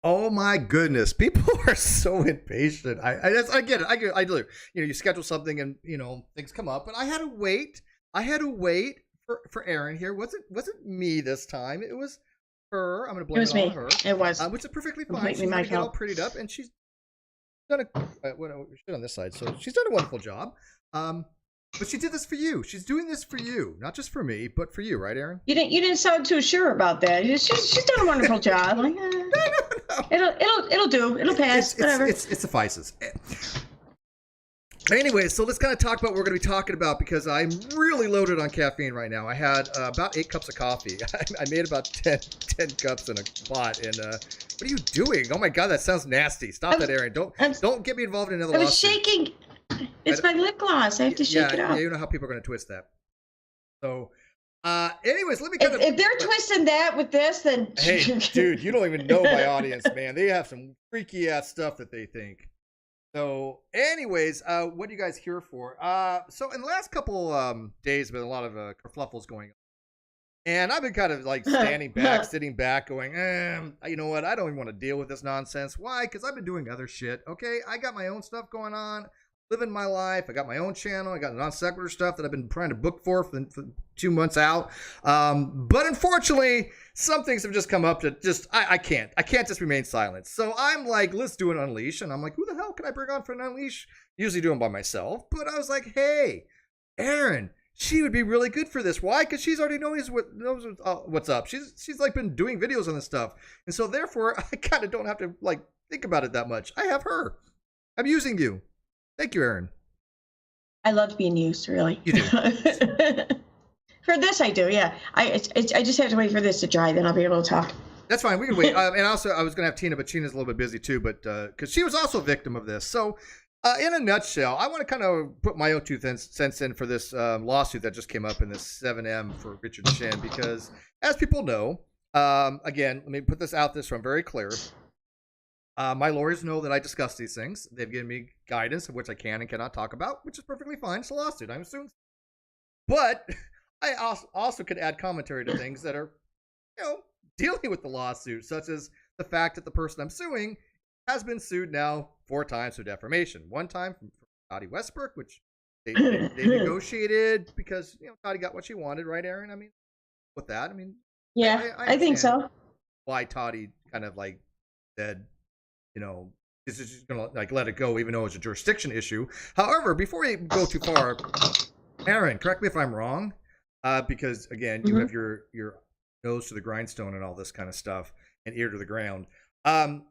Oh my goodness, people are so impatient. I get it. I do. You know, you schedule something and things come up, and I had to wait. I had to wait for Erin here. Wasn't me this time. It was her. I'm going to blame it on her. It was, which is perfectly fine. She's going to get all prettied up, and she's done shit on this side. So she's done a wonderful job. But she did this for you. She's doing this for you, not just for me, but for you, right, Erin? You didn't sound too sure about that. She's done a wonderful job. Like, no. It'll do. It'll pass. Whatever. It suffices. Anyway, so let's kind of talk about what we're going to be talking about, because I'm really loaded on caffeine right now. I had about 8 cups of coffee. I made about 10 cups in a pot. And what are you doing? Oh my God, that sounds nasty. Stop that, Erin. Don't get me involved in another lawsuit. I was shaking. It's my lip gloss. I have to shake it up. Yeah, you know how people are going to twist that. So, anyways, let me if they're twisting that with this, then hey, dude, you don't even know my audience, man. They have some freaky ass stuff that they think. So, anyways, what are you guys here for? So in the last couple days, there's been a lot of kerfluffles going on, and I've been kind of like sitting back, going, you know what? I don't even want to deal with this nonsense. Why? Because I've been doing other shit. Okay, I got my own stuff going on. Living my life. I got my own channel. I got non sequitur stuff that I've been trying to book for 2 months out. But unfortunately, some things have just come up to just, I can't just remain silent. So I'm like, let's do an unleash. And I'm like, who the hell can I bring on for an unleash? Usually do them by myself. But I was like, hey, Erin, she would be really good for this. Why? Because she's already knows what's up. She's like been doing videos on this stuff. And so therefore, I kind of don't have to like think about it that much. I have her. I'm using you. Thank you, Erin. I love being used, really. You do. For this, I do, yeah. I just have to wait for this to dry, then I'll be able to talk. That's fine. We can wait. And also, I was going to have Tina, but Tina's a little bit busy too, but because she was also a victim of this. So, in a nutshell, I want to kind of put my own 2 cents in for this lawsuit that just came up in this 7M for Robert Shinn, because as people know, again, let me put this out there so I'm very clear. My lawyers know that I discuss these things. They've given me guidance of which I can and cannot talk about, which is perfectly fine. It's a lawsuit, I'm assuming. But I also could add commentary to things that are, dealing with the lawsuit, such as the fact that the person I'm suing has been sued now 4 times for defamation. 1 time from Tati Westbrook, which they negotiated because Tati got what she wanted, right, Erin? I mean, with that, yeah, I think so. Why Tati kind of like said, is just gonna like let it go, even though it's a jurisdiction issue. However, before we go too far, Erin, correct me if I'm wrong, because again, you have your nose to the grindstone and all this kind of stuff, and ear to the ground. I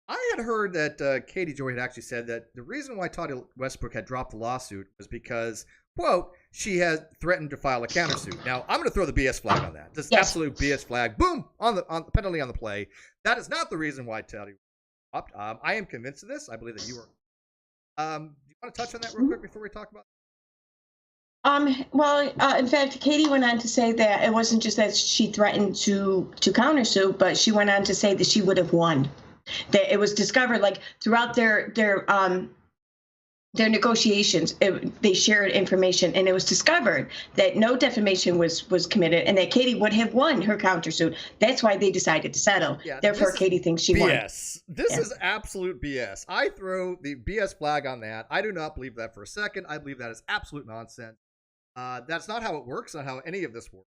had heard that Katie Joy had actually said that the reason why Tati Westbrook had dropped the lawsuit was because, quote, she had threatened to file a countersuit. Now, I'm going to throw the BS flag on that. Just absolute BS flag. Boom, on the penalty on the play. That is not the reason why Tati. I am convinced of this. I believe that you are. Do you want to touch on that real quick before we talk about Well, in fact, Katie went on to say that it wasn't just that she threatened to countersue, but she went on to say that she would have won. That it was discovered, like, throughout their negotiations, they shared information, and it was discovered that no defamation was committed, and that Katie would have won her countersuit. That's why they decided to settle. Yeah, therefore, Katie thinks she won. BS. This is absolute BS. I throw the BS flag on that. I do not believe that for a second. I believe that is absolute nonsense. That's not how it works, not how any of this works.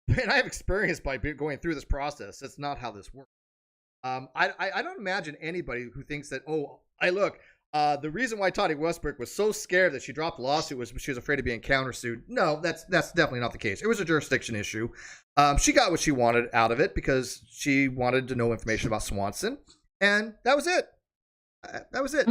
And I have experience by going through this process. That's not how this works. I don't imagine anybody who thinks that, the reason why Tati Westbrook was so scared that she dropped the lawsuit was she was afraid of being countersued. No, that's definitely not the case. It was a jurisdiction issue. She got what she wanted out of it because she wanted to know information about Swanson, and that was it. That was it.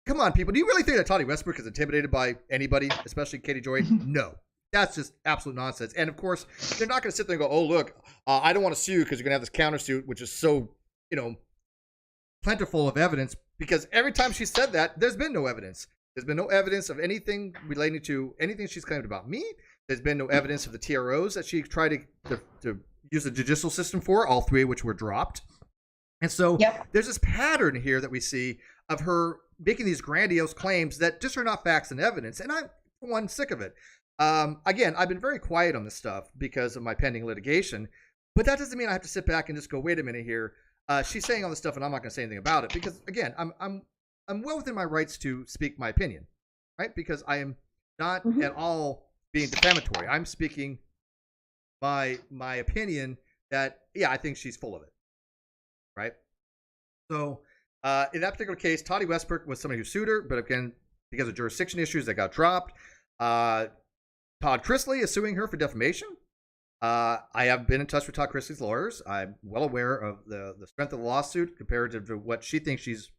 Come on, people. Do you really think that Tati Westbrook is intimidated by anybody, especially Katie Joy? No. That's just absolute nonsense. And of course, they're not going to sit there and go, oh, look, I don't want to sue because you're going to have this countersuit, which is so, plentiful of evidence. Because every time she said that, there's been no evidence. There's been no evidence of anything relating to anything she's claimed about me. There's been no evidence of the TROs that she tried to use the judicial system for, all 3 of which were dropped. And so there's this pattern here that we see of her making these grandiose claims that just are not facts and evidence. And I'm, for one, sick of it. Again, I've been very quiet on this stuff because of my pending litigation. But that doesn't mean I have to sit back and just go, wait a minute here. She's saying all this stuff, and I'm not going to say anything about it because, again, I'm well within my rights to speak my opinion, right? Because I am not at all being defamatory. I'm speaking my opinion that, yeah, I think she's full of it, right? So in that particular case, Tati Westbrook was somebody who sued her, but again, because of jurisdiction issues, that got dropped. Todd Chrisley is suing her for defamation. I have been in touch with Todd Chrisley's lawyers. I'm well aware of the strength of the lawsuit comparative to what she thinks she's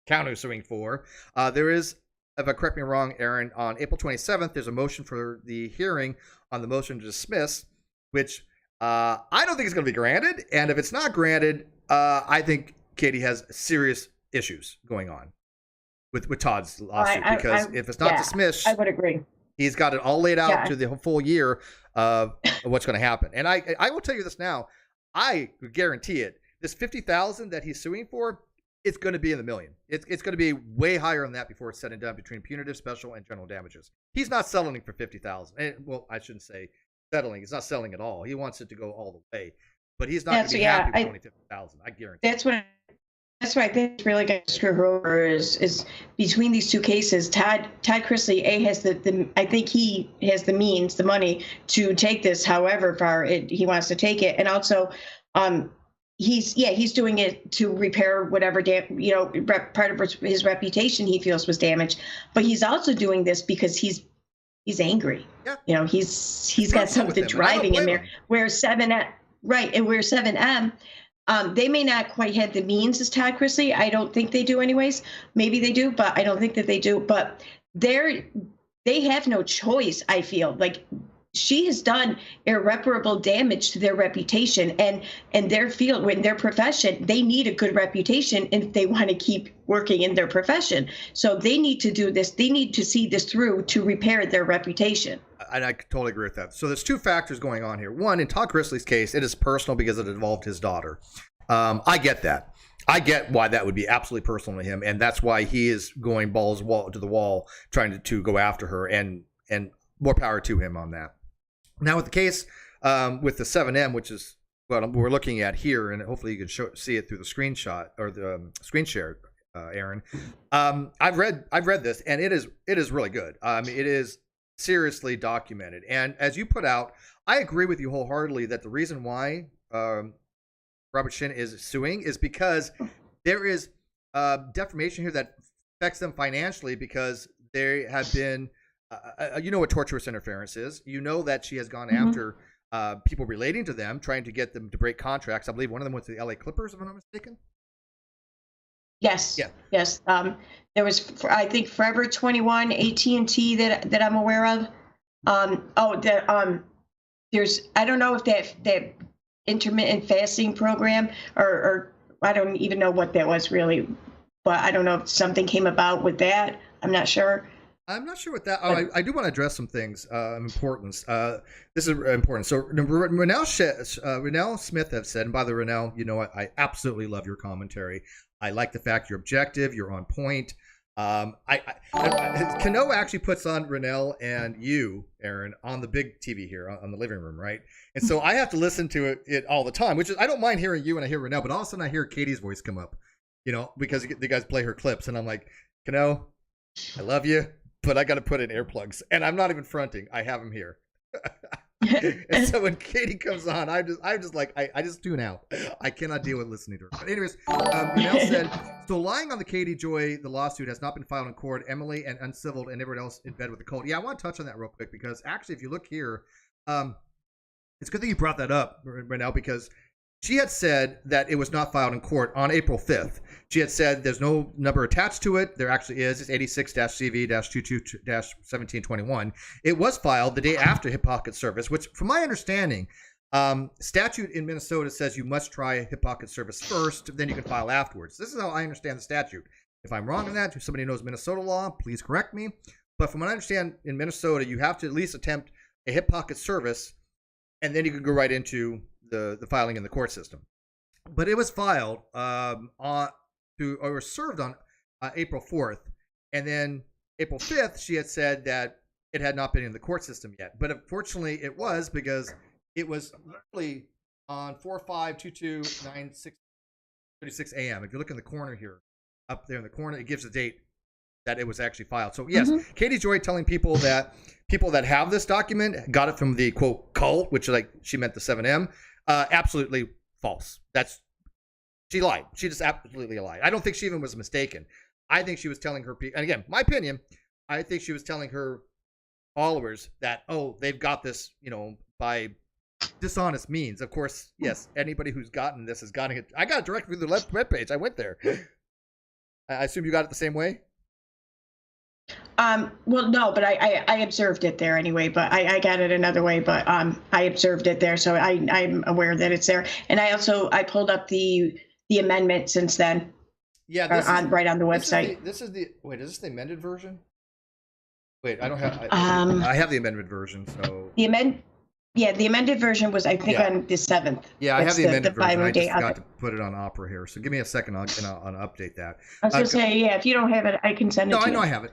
counter-suing for. There is, if I correct me wrong, Aaron, on April 27th, there's a motion for the hearing on the motion to dismiss, which I don't think is going to be granted. And if it's not granted, I think Katie has serious issues going on with Todd's lawsuit. Because if it's not dismissed, I would agree. He's got it all laid out to the full year of what's going to happen. And I will tell you this now. I guarantee it. This $50,000 that he's suing for, it's going to be in the million. It's going to be way higher than that before it's said and done between punitive, special, and general damages. He's not settling for $50,000. Well, I shouldn't say settling. He's not selling at all. He wants it to go all the way. But he's not going to be happy with only $50,000. I guarantee. That's what I think is really going to screw her over is between these two cases. Todd Chrisley has I think he has the means, the money to take this however far he wants to take it, and also he's doing it to repair whatever part of his reputation he feels was damaged, but he's also doing this because he's angry. Yeah. He's got something driving him there. Whereas 7M. They may not quite have the means as Todd Chrisley. I don't think they do anyways. Maybe they do, but I don't think that they do. But they have no choice, I feel. Like, she has done irreparable damage to their reputation and their field, in their profession. They need a good reputation if they want to keep working in their profession. So they need to do this. They need to see this through to repair their reputation. And I totally agree with that. So there's two factors going on here. One, in Todd Chrisley's case, it is personal because it involved his daughter. I get that. I get why that would be absolutely personal to him, and that's why he is going balls to the wall, trying to go after her, and more power to him on that. Now with the case with the 7M, which is what we're looking at here, and hopefully you can see it through the screenshot or the screen share, Aaron. I've read this, and it is really good. It is seriously documented, and as you put out, I agree with you wholeheartedly that the reason why Robert Shinn is suing is because there is defamation here that affects them financially because they have been, you know what tortious interference is. You know that she has gone after people relating to them, trying to get them to break contracts. I believe one of them went to the LA Clippers, if I'm not mistaken. Yes. Yeah. Yes. There was, I think, Forever 21, AT&T that I'm aware of. There's, I don't know if that intermittent fasting program or I don't even know what that was really, but I don't know if something came about with that. I'm not sure. I'm not sure what that. Oh, I do want to address some things of importance. This is important. So Renell Smith have said, and by the way, Renell, you know what? I absolutely love your commentary. I like the fact you're objective, you're on point. Kano actually puts on Renell and you, Aaron, on the big TV here on the living room, right? And so I have to listen to it all the time, which is, I don't mind hearing you when I hear Renell, but all of a sudden I hear Katie's voice come up, because the guys play her clips, and I'm like, Kano, I love you, but I got to put in earplugs, and I'm not even fronting. I have them here. And so when Katie comes on, I just tune out. I cannot deal with listening to her. But anyways, Renell said, so lying on the Katie Joy, the lawsuit has not been filed in court. Emily and Uncivil and everyone else in bed with the cult. Yeah, I want to touch on that real quick because actually, if you look here, it's a good thing you brought that up, Renell, because she had said that it was not filed in court on April 5th. She had said there's no number attached to it. There actually is. It's 86-CV-22-1721. It was filed the day after hip pocket service, which, from my understanding, statute in Minnesota says you must try hip pocket service first, then you can file afterwards. This is how I understand the statute. If I'm wrong on that, if somebody knows Minnesota law, please correct me. But from what I understand, in Minnesota, you have to at least attempt a hip pocket service, and then you can go right into the filing in the court system. But it was filed served on April 4th, and then April 5th she had said that it had not been in the court system yet. But unfortunately it was, because it was literally on 4/5/22/9636 a.m. If you look in the corner here, up there in the corner, it gives the date that it was actually filed. So yes, Katie Joy telling people that have this document got it from the quote cult, which like she meant the 7M, absolutely false. She lied. She just absolutely lied. I don't think she even was mistaken. I think she was telling her people, and again, my opinion, I think she was telling her followers that, oh, they've got this, by dishonest means. Of course, yes, anybody who's gotten this has gotten it. I got it directly through the webpage. I went there. I assume you got it the same way? Well, no, but I observed it there anyway, but I got it another way, but I observed it there, so I'm aware that it's there. And I pulled up the amendment since then. Yeah, right on the website. Wait, is this the amended version? Wait, I don't have. I have the amended version, so the amended version was, I think, on the 7th. Yeah, I have the amended version. I just got to put it on Opera here, so give me a second. I'll update that. I was gonna say, if you don't have it, I can send it to you. No, I know I have it.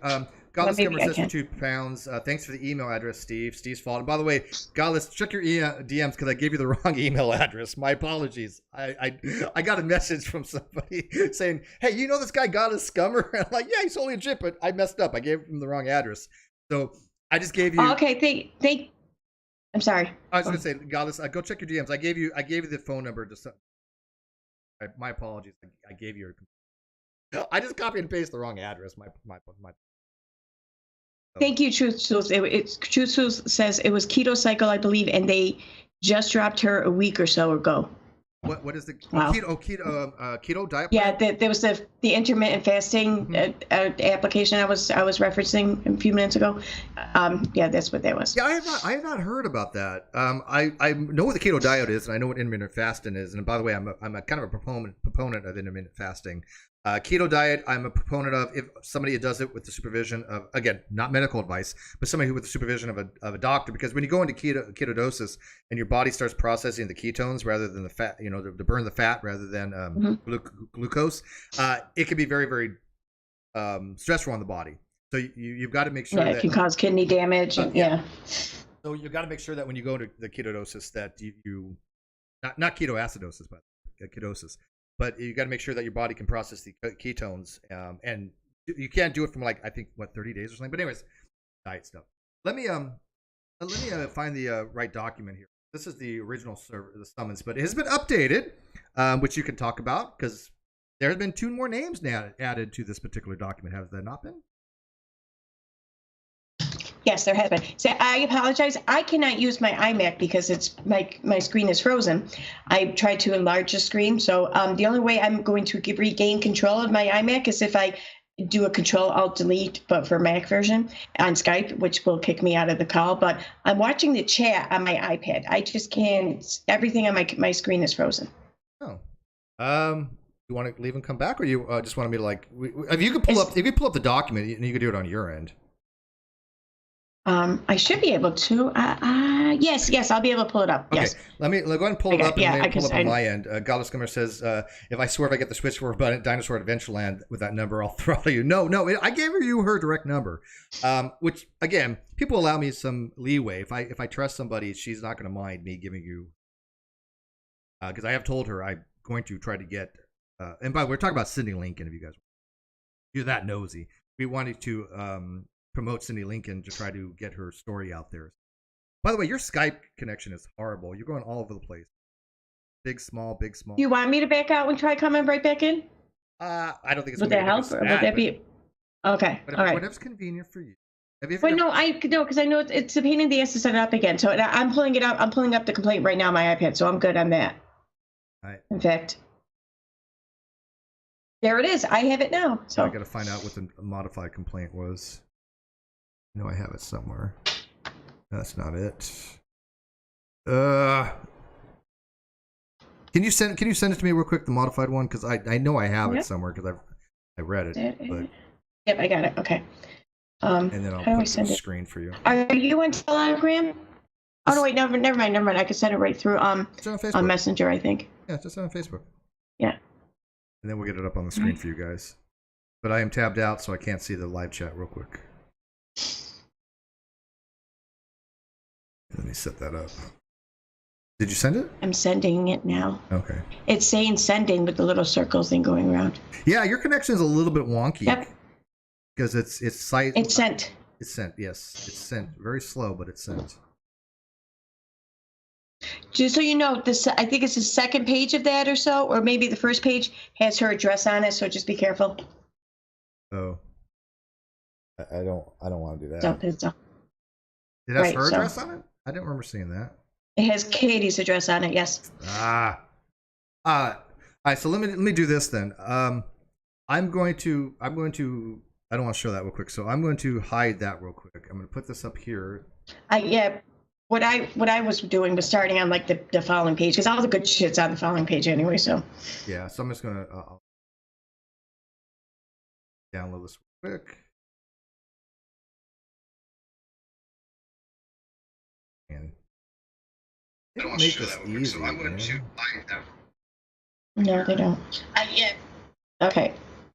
Godless Gamer says for 2 pounds. Thanks for the email address, Steve. Steve's fault. And by the way, Godless, check your DMs because I gave you the wrong email address. My apologies. I got a message from somebody saying, hey, you know this guy Godless Scummer? And I'm like, yeah, he's totally legit, but I messed up. I gave him the wrong address. So I just gave you. Okay, I'm sorry. I was going to say, Godless, go check your DMs. I gave you the phone number. My apologies. I gave you. I just copied and pasted the wrong address. My. Thank you, Truth Tools. Truth Tools says it was Keto Cycle, I believe, and they just dropped her a week or so ago. What is the keto diet plan? Yeah, there was the intermittent fasting application I was referencing a few minutes ago. Yeah, that's what that was. Yeah, I have not heard about that. I know what the keto diet is, and I know what intermittent fasting is. And by the way, I'm a kind of a proponent of intermittent fasting. Keto diet, I'm a proponent of if somebody does it with the supervision of, again, not medical advice, but somebody who with the supervision of a doctor, because when you go into ketosis and your body starts processing the ketones rather than the fat, to burn the fat rather than glucose, it can be very, very stressful on the body. So you've got to make sure that it can cause kidney damage. So you've got to make sure that when you go to the ketosis that you not ketoacidosis, but ketosis. But you got to make sure that your body can process the ketones, and you can't do it from 30 days or something. But anyways, diet stuff. Let me find the right document here. This is the original the summons, but it has been updated, which you can talk about because there have been 2 more names now added to this particular document. Has there not been? Yes, there has been. So I apologize. I cannot use my iMac because it's my screen is frozen. I tried to enlarge the screen. So the only way I'm going to regain control of my iMac is if I do a Control-Alt-Delete, but for Mac version on Skype, which will kick me out of the call. But I'm watching the chat on my iPad. I just can't. Everything on my screen is frozen. Oh. You want to leave and come back, or you just wanted me to if you could pull up the document, and you could do it on your end. I should be able to. Yes, I'll be able to pull it up. Okay, yes. Let me go ahead and pull it up. And pull up on my end. Godless Glimmer says, "If I swear if I get the switch for Dinosaur Adventureland with that number, I'll throttle you." No, I gave you her direct number. Which again, people allow me some leeway. If I trust somebody, she's not going to mind me giving you. Because I have told her I'm going to try to get. And by the way, we're talking about Cindy Lincoln. If you guys, you're that nosy, we wanted to. Promote Cindy Lincoln to try to get her story out there. By the way, your Skype connection is horrible. You're going all over the place. Big, small, big, small. You want me to back out and try coming right back in? I don't think it's would that help, or would that be okay? But all right. Whatever's convenient for you. Because I know it's a pain in the ass to set it up again. So I'm pulling it up. I'm pulling up the complaint right now on my iPad, so I'm good on that. All right. In fact, there it is. I have it now. So I got to find out what the modified complaint was. I have it somewhere. That's not it. Can you send it to me real quick, the modified one? Because I know I have it somewhere because I read it. But... Yep, I got it. Okay. And then I'll put it on the screen for you. Are you on Telegram? Oh no, wait, never mind. I can send it right through on Messenger, I think. Yeah, just on Facebook. Yeah. And then we'll get it up on the screen for you guys. But I am tabbed out, so I can't see the live chat real quick. Let me set that up. Did you send it? I'm sending it now. Okay. It's saying sending with the little circles thing going around. Yeah, your connection is a little bit wonky. Yep. Because it's site. It's sent. It's sent. Yes, it's sent. Very slow, but it's sent. Just so you know, this I think it's the second page of that or so, or maybe the first page has her address on it. So just be careful. Oh. I don't want to do that. So, It has her address on it? I didn't remember seeing that. It has Katie's address on it. Yes. All right. So let me do this then. I'm going to. I don't want to show that real quick. So I'm going to hide that real quick. I'm going to put this up here. Yeah. What I was doing was starting on like the following page because all the good shit's on the following page anyway. So. Yeah. So I'm just gonna download this real quick. And they don't make this easy. So I'm going to No, they don't. Yeah. Okay.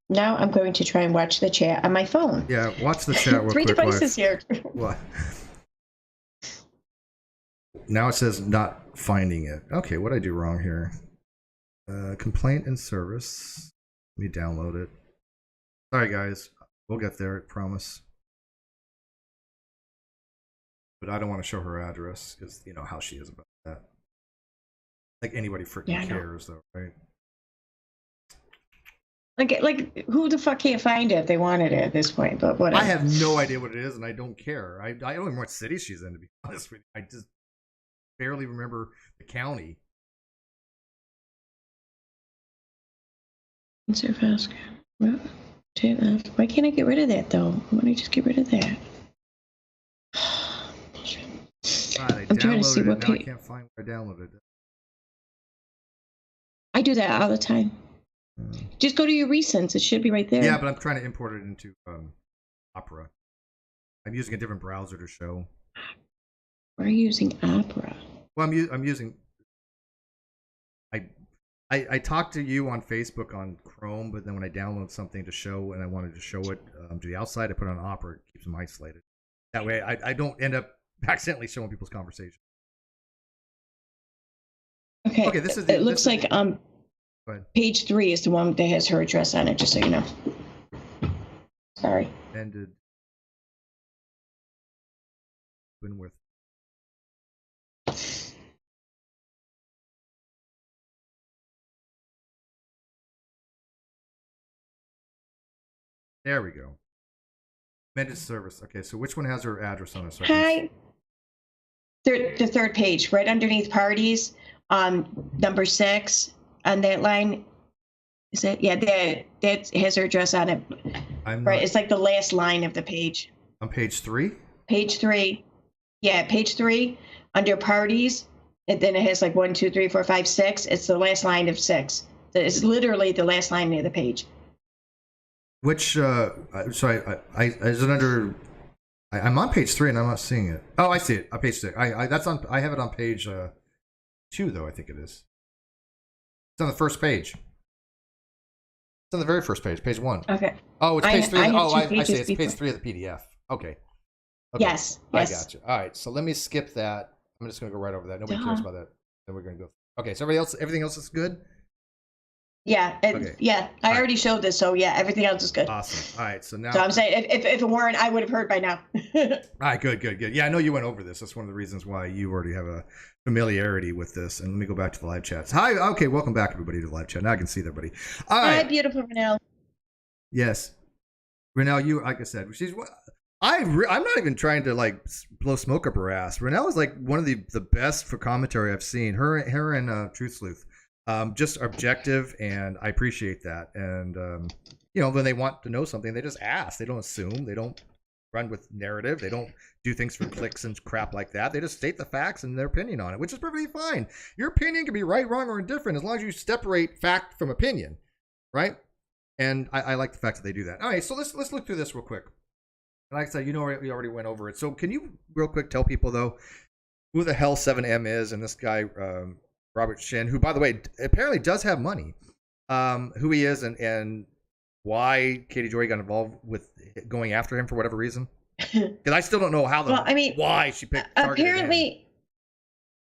Now I'm going to try and watch the chat on my phone. Yeah, watch the chat real quick. 3 devices here. What? Now it says not finding it. Okay, what did I do wrong here? Complaint and service. Let me download it. Sorry, guys. We'll get there, I promise. But I don't want to show her address because you know how she is about that. Like anybody freaking cares, though, right? Like who the fuck can't find it if they wanted it at this point? But whatever. I have no idea what it is, and I don't care. I don't even know what city she's in, to be honest with you. I just barely remember the county. Why can't I get rid of that though? Why don't I just get rid of that? God, I'm trying to see what page. I can't find where I downloaded it. I do that all the time. Just go to your recents. It should be right there. Yeah, but I'm trying to import it into Opera. I'm using a different browser to show. We're using Opera. Well, I'm using. I talked to you on Facebook on Chrome, but then when I download something to show and I wanted to show it to the outside, I put it on Opera. It keeps them isolated. That way, I don't end up accidentally showing people's conversation. Okay. Okay. It looks like page 3 is the one that has her address on it. Just so you know. Sorry. Ended. Winworth. There we go. Amended service. Okay, so which one has her address on it? So Hi. The third page, right underneath parties, number 6 on that line. Is it? Yeah, that has her address on it. Right, it's like the last line of the page. On page 3? Page 3. Yeah, page 3 under parties, and then it has like 1, 2, 3, 4, 5, 6. It's the last line of 6. It's literally the last line of the page. Which sorry, I is it under? I'm on page 3 and I'm not seeing it. Oh, I see it on page 6. That's on. I have it on page 2 though. I think it is. It's on the first page. It's on the very first page, page 1. Okay. Oh, it's page 3. I see. It's page 3 of the PDF. Okay. Yes. I got you. All right. So let me skip that. I'm just going to go right over that. Nobody cares about that. Then we're going to go. Okay. So everything else is good. Yeah, yeah. I already showed this, so yeah, everything else is good. Awesome. All right, so now. So I'm saying, if it weren't, I would have heard by now. All right, good. Yeah, I know you went over this. That's one of the reasons why you already have a familiarity with this. And let me go back to the live chats. Hi. Okay, welcome back everybody to the live chat. Now I can see everybody. All right. Hi, beautiful Renelle. Yes, Renelle, you like I said, she's. I'm not even trying to like blow smoke up her ass. Renelle is like one of the best for commentary I've seen. Her and Truth Sleuth. Just objective, and I appreciate that. And you know, when they want to know something, they just ask. They don't assume. They don't run with narrative. They don't do things for clicks and crap like that. They just state the facts and their opinion on it, which is perfectly fine. Your opinion can be right, wrong, or indifferent as long as you separate fact from opinion, right? And I like the fact that they do that. All right, so let's look through this real quick. Like I said, you know, we already went over it. So can you real quick tell people though who the hell 7M is and this guy? Robert Shinn, who, by the way, apparently does have money, who he is and why Katie Joy got involved with going after him for whatever reason. Because I still don't know how why she picked. Apparently,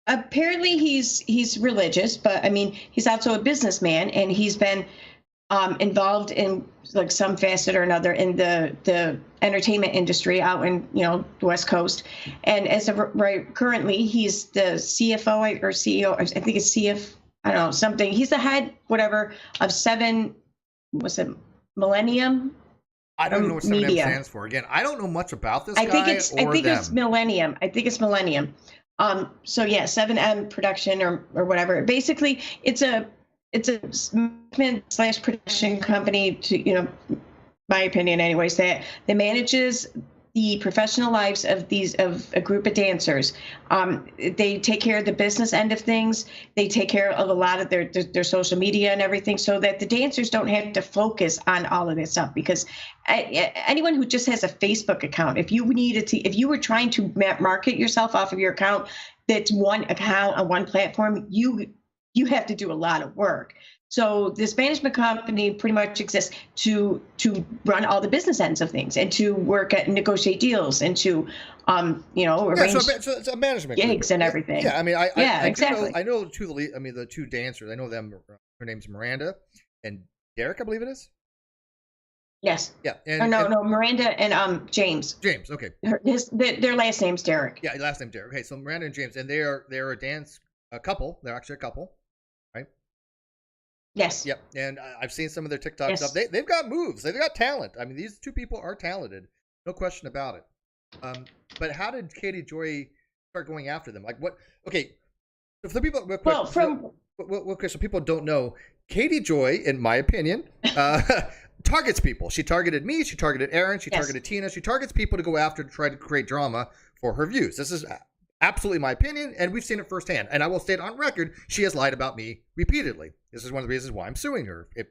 apparently he's religious, but I mean, he's also a businessman, and he's been involved in like some facet or another in the entertainment industry out in the West Coast. And as of right currently, he's the CFO or CEO. I think it's CF. I don't know, something. He's the head, whatever, of Millennium. I don't know what 7M stands for. Again, I don't know much about this guy. I think it's Millennium. I think it's Millennium. So yeah, 7M production or whatever. Basically, it's a management / production company, to my opinion anyways, that manages the professional lives of a group of dancers. They take care of the business end of things. They take care of a lot of their social media and everything, so that the dancers don't have to focus on all of this stuff. Because anyone who just has a Facebook account, if you were trying to market yourself off of your account, that's one account on one platform, you have to do a lot of work. So this management company pretty much exists to run all the business ends of things, and to work at negotiate deals, and to arrange so it's a management gigs group. and everything. Yeah, I mean, exactly. I know the two dancers. I know them. Her name's Miranda and Derek, I believe it is. Yes. Yeah. No, Miranda and James. James. Okay. Their last name's Derek. Yeah, last name Derek. Okay, so Miranda and James, and they're a couple. They're actually a couple. Yes. Yep. And I've seen some of their TikTok stuff. They've got moves. They've got talent. I mean, these two people are talented. No question about it. But how did Katie Joy start going after them? Like what? Okay. So for the people, real quick, so people don't know, Katie Joy, in my opinion, targets people. She targeted me. She targeted Aaron. She targeted Tina. She targets people to go after to try to create drama for her views. This is absolutely my opinion, and we've seen it firsthand. And I will state on record, she has lied about me repeatedly. This is one of the reasons why I'm suing her. If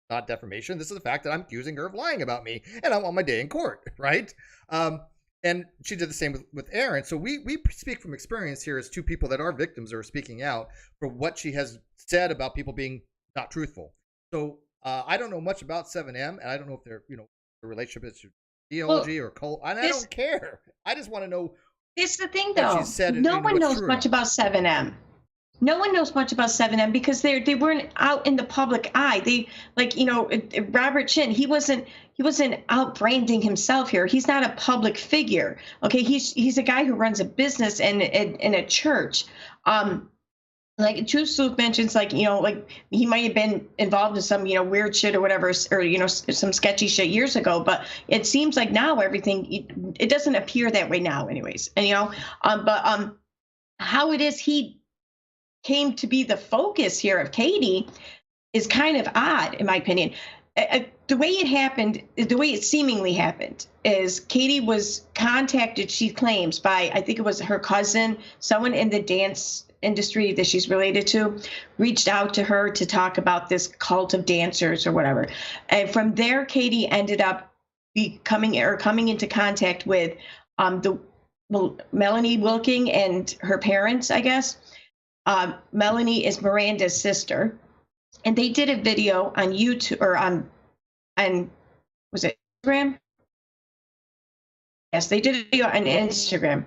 not defamation, this is the fact that I'm accusing her of lying about me, and I want my day in court, right? And she did the same with Aaron. So we speak from experience here as two people that are victims or are speaking out for what she has said about people being not truthful. So I don't know much about 7M, and I don't know if they're, the relationship is to theology or cult. And I don't care. I just want to know. It's the thing, though. No one knows much about 7M. No one knows much about 7M because they weren't out in the public eye. They Robert Shinn, he wasn't out branding himself here. He's not a public figure. Okay, he's a guy who runs a business and in a church. Like Truth Sleuth mentions, like he might have been involved in some weird shit or whatever, or some sketchy shit years ago. But it seems like now everything it doesn't appear that way now, anyways. And how it is he came to be the focus here of Katie is kind of odd, in my opinion. The way it happened, the way it seemingly happened, is Katie was contacted, she claims, by, I think it was her cousin, someone in the dance industry that she's related to, reached out to her to talk about this cult of dancers or whatever. And from there, Katie ended up coming into contact with Melanie Wilking and her parents, I guess. Melanie is Miranda's sister, and they did a video on YouTube or on was it Instagram? Yes, they did a video on Instagram.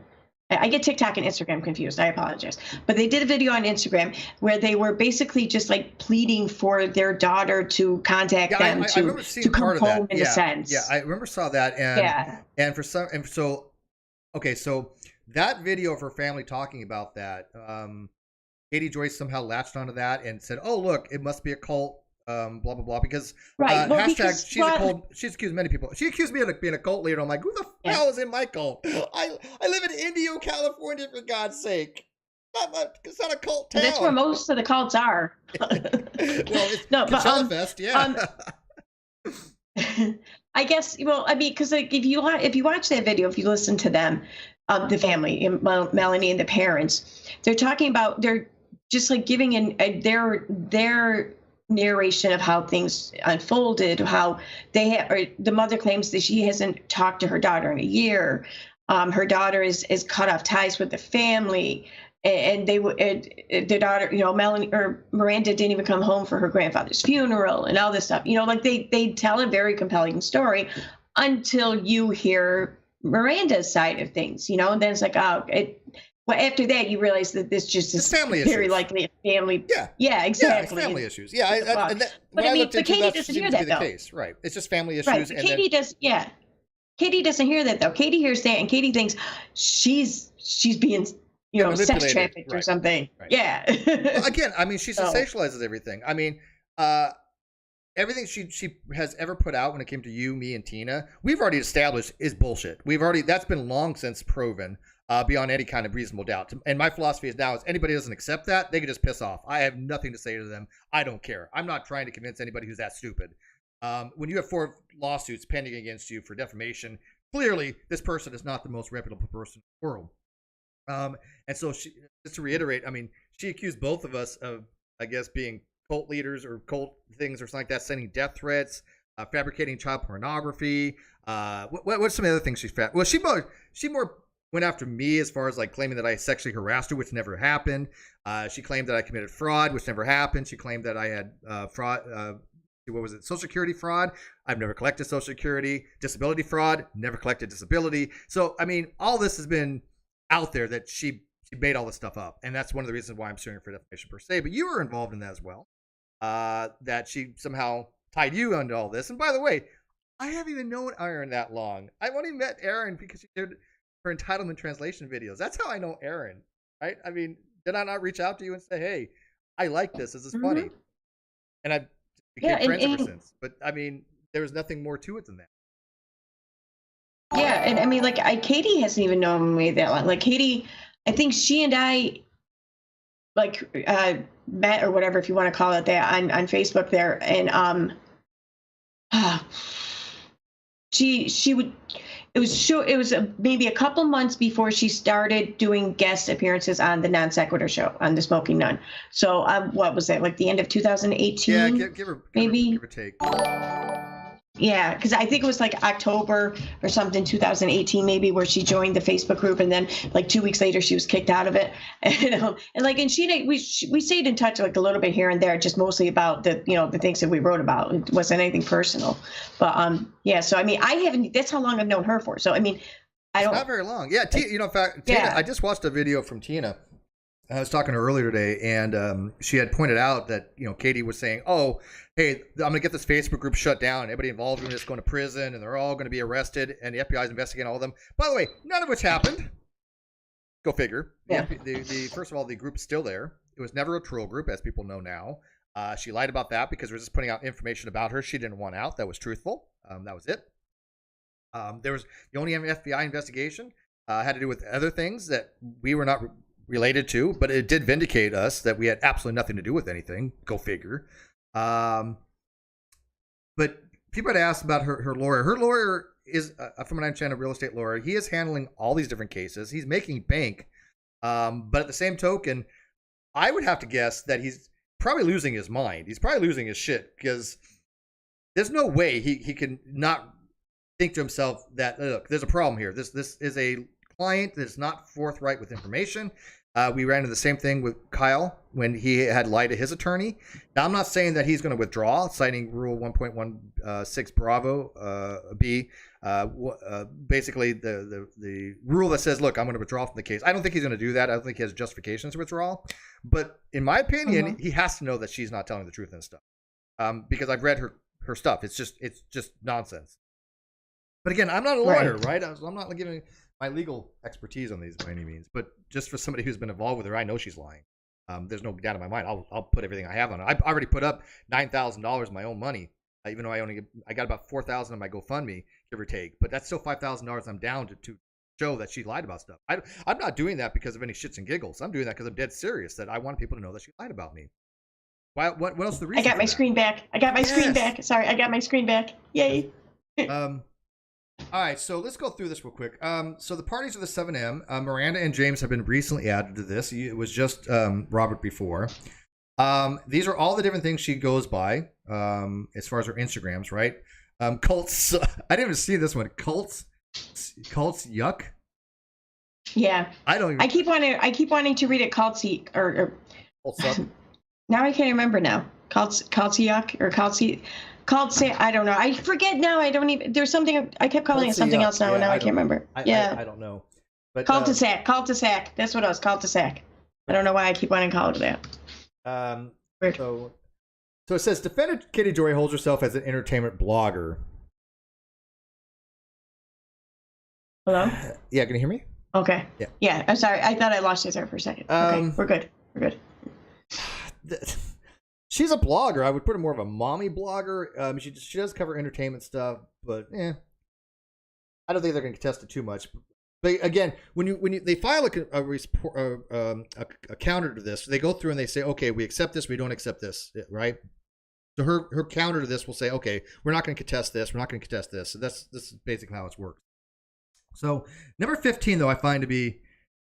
I get TikTok and Instagram confused. I apologize. But they did a video on Instagram where they were basically just like pleading for their daughter to contact them to come home in a sense. Yeah, I remember saw that. And so that video of her family talking about that, Katie Joyce somehow latched onto that and said, "Oh, look, it must be a cult." Blah blah blah. Because she's accused many people. She accused me of being a cult leader. I'm like, who the hell is in my cult? I live in Indio, California, for God's sake. It's not a cult town. That's where most of the cults are. Well, it's Fest, yeah. I guess. Well, I mean, because like if you watch that video, if you listen to them, the family, Melanie and the parents, they're talking about, they're just like giving in their narration of how things unfolded, how the mother claims that she hasn't talked to her daughter in a year. Her daughter is cut off ties with the family, and the daughter, Melanie or Miranda didn't even come home for her grandfather's funeral and all this stuff. Like they tell a very compelling story until you hear Miranda's side of things, and then it's like, Well, after that, you realize that this just is family very issues. likely a family. Yeah. Yeah, exactly. Yeah, it's family issues. Yeah, and that, but when I mean, looked but into Katie that doesn't seems hear to be that the though. case. Right. It's just family issues. Right. And Katie does. Yeah. Katie doesn't hear that though. Katie hears that, and Katie thinks she's being, sex trafficked or something. Right. Yeah. Well, again, I mean, she sensationalizes everything. I mean, everything she has ever put out when it came to you, me, and Tina, we've already established is bullshit. That's been long since proven beyond any kind of reasonable doubt. And my philosophy is now is anybody doesn't accept that, they can just piss off. I have nothing to say to them. I don't care. I'm not trying to convince anybody who's that stupid. When you have 4 lawsuits pending against you for defamation, clearly this person is not the most reputable person in the world. And so she, just to reiterate, I mean, she accused both of us of, I guess, being cult leaders or cult things or something like that, sending death threats, fabricating child pornography. What's some of the other things she's well, she more went after me as far as like claiming that I sexually harassed her, which never happened. She claimed that I committed fraud, which never happened. She claimed that I had fraud. What was it? Social Security fraud. I've never collected Social Security. Disability fraud. Never collected disability. So, I mean, all this has been out there that she made all this stuff up. And that's one of the reasons why I'm suing her for defamation per se. But you were involved in that as well. That she somehow tied you into all this. And by the way, I haven't even known Erin that long. I've only met Erin because she did her entitlement translation videos. That's how I know Erin, right? I mean, did I not reach out to you and say, hey, I like this. This is funny. And I became friends ever since. But I mean, there was nothing more to it than that. Yeah, and I mean, like, Katie hasn't even known me that long. Like, Katie, I think she and I, like, met or whatever, if you want to call it that, on Facebook there, and she would. It was maybe a couple months before she started doing guest appearances on the Non Sequitur show on the Smoking Nun. So what was that, like the end of 2018? Yeah, give her give or take. Yeah, because I think it was like October or something, 2018 maybe, where she joined the Facebook group, and then like 2 weeks later she was kicked out of it. And she we stayed in touch like a little bit here and there, just mostly about the things that we wrote about. It wasn't anything personal, but yeah. So I mean, I haven't. That's how long I've known her for. So I mean, I don't. It's not very long. Yeah, in fact, Tina, yeah. I just watched a video from Tina. I was talking to her earlier today, and she had pointed out that, Katie was saying, oh, hey, I'm going to get this Facebook group shut down. Everybody involved in this going to prison, and they're all going to be arrested, and the FBI is investigating all of them. By the way, none of which happened. Go figure. Yeah. First of all, the group's still there. It was never a troll group, as people know now. She lied about that because we were just putting out information about her she didn't want out. That was truthful. That was it. There was the only FBI investigation had to do with other things that we were not related to, but it did vindicate us that we had absolutely nothing to do with anything. Go figure. But people had asked about her lawyer. Her lawyer is from an channel real estate lawyer. He is handling all these different cases. He's making bank. But at the same token, I would have to guess that he's probably losing his mind. He's probably losing his shit, because there's no way he can not think to himself that, look, there's a problem here. This is a client that's not forthright with information. We ran into the same thing with Kyle when he had lied to his attorney. Now, I'm not saying that he's going to withdraw, citing Rule 1.16 Bravo B, basically the rule that says, look, I'm going to withdraw from the case. I don't think he's going to do that. I don't think he has justifications to withdraw. But in my opinion, he has to know that she's not telling the truth and stuff, because I've read her stuff. It's just nonsense. But again, I'm not a lawyer, right? I'm not giving my legal expertise on these by any means, but just for somebody who's been involved with her, I know she's lying. There's no doubt in my mind. I'll put everything I have on it. I've already put up $9,000 of my own money, even though I got about $4,000 on my GoFundMe, give or take. But that's still $5,000 I'm down to show that she lied about stuff. I'm not doing that because of any shits and giggles. I'm doing that because I'm dead serious that I want people to know that she lied about me. Why? What else is the reason? I got my screen back. Screen back. Sorry, I got my screen back. Yay. All right, so let's go through this real quick. So the parties of the 7M, Miranda and James have been recently added to this. It was just Robert before. These are all the different things she goes by as far as her Instagrams, right? Cults. I didn't even see this one. Cults. Yuck. Yeah. I keep wanting to read it. Cults or now I can't remember now. Cults yuck or cults. I don't know. I forget now. I don't even. There's something. I kept calling it something else now, and now I can't remember. I don't know. But Cul-de-sac. That's what I was, cul-de-sac. I don't know why I keep wanting to call it that. Weird. So it says defendant Katie Joy holds herself as an entertainment blogger. Hello? Yeah, can you hear me? Okay. Yeah. I'm sorry. I thought I lost you there for a second. Okay, we're good. She's a blogger. I would put her more of a mommy blogger. She does cover entertainment stuff, but I don't think they're going to contest it too much. But again, when they file a counter to this, they go through and they say, okay, we accept this, we don't accept this, right? So her counter to this will say, okay, we're not going to contest this, we're not going to contest this. So this is basically how it's worked. So number 15, though, I find to be,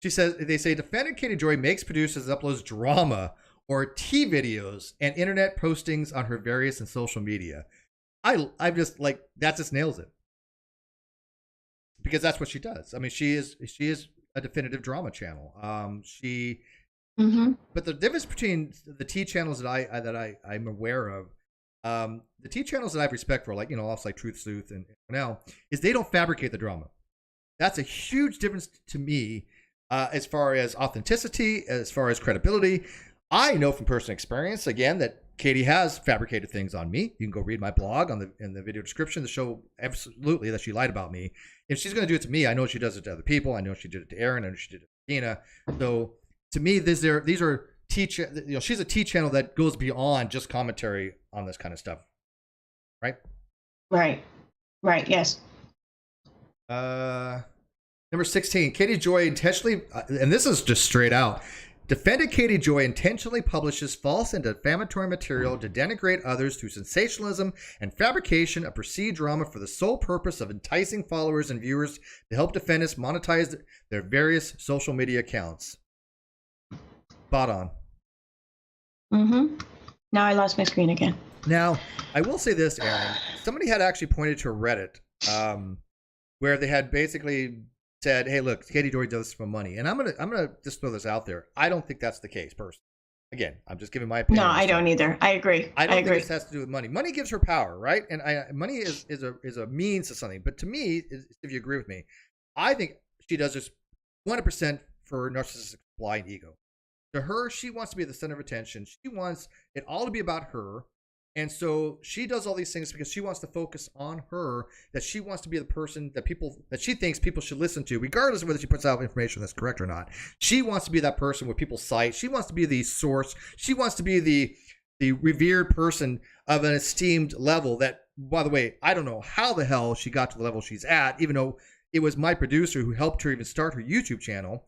they say defendant Katie Joy makes, produces, and uploads drama or T videos and internet postings on her various and social media. I'm just like, that just nails it. Because that's what she does. I mean, she is a definitive drama channel. But the difference between the T channels that I'm aware of, the T channels that I have respect for, like, also like Truth, Sleuth, and now, is they don't fabricate the drama. That's a huge difference to me, as far as authenticity, as far as credibility. I know from personal experience, again, that Katie has fabricated things on me. You can go read my blog in the video description to show absolutely that she lied about me. If she's going to do it to me, I know she does it to other people. I know she did it to Aaron. I know she did it to Tina. So to me, these are she's a T channel that goes beyond just commentary on this kind of stuff, right? Right. Yes. Number 16, Katie Joy intentionally, and this is just straight out. Defendant Katie Joy intentionally publishes false and defamatory material to denigrate others through sensationalism and fabrication of perceived drama for the sole purpose of enticing followers and viewers to help defendants monetize their various social media accounts. Spot on. Now I lost my screen again. Now, I will say this, Aaron. Somebody had actually pointed to Reddit, where they had basically said, hey, look, Katie Joy does this for money. And I'm gonna just throw this out there. I don't think that's the case, personally. Again, I'm just giving my opinion. No, I don't either. I agree. I don't think this has to do with money. Money gives her power, right? And money is a means to something. But to me, if you agree with me, I think she does this 100% for narcissistic blind ego. To her, she wants to be at the center of attention. She wants it all to be about her. And so she does all these things because she wants to focus on her, that she wants to be the person that she thinks people should listen to, regardless of whether she puts out information that's correct or not. She wants to be that person where people cite. She wants to be the source. She wants to be the revered person of an esteemed level that, by the way, I don't know how the hell she got to the level she's at, even though it was my producer who helped her even start her YouTube channel.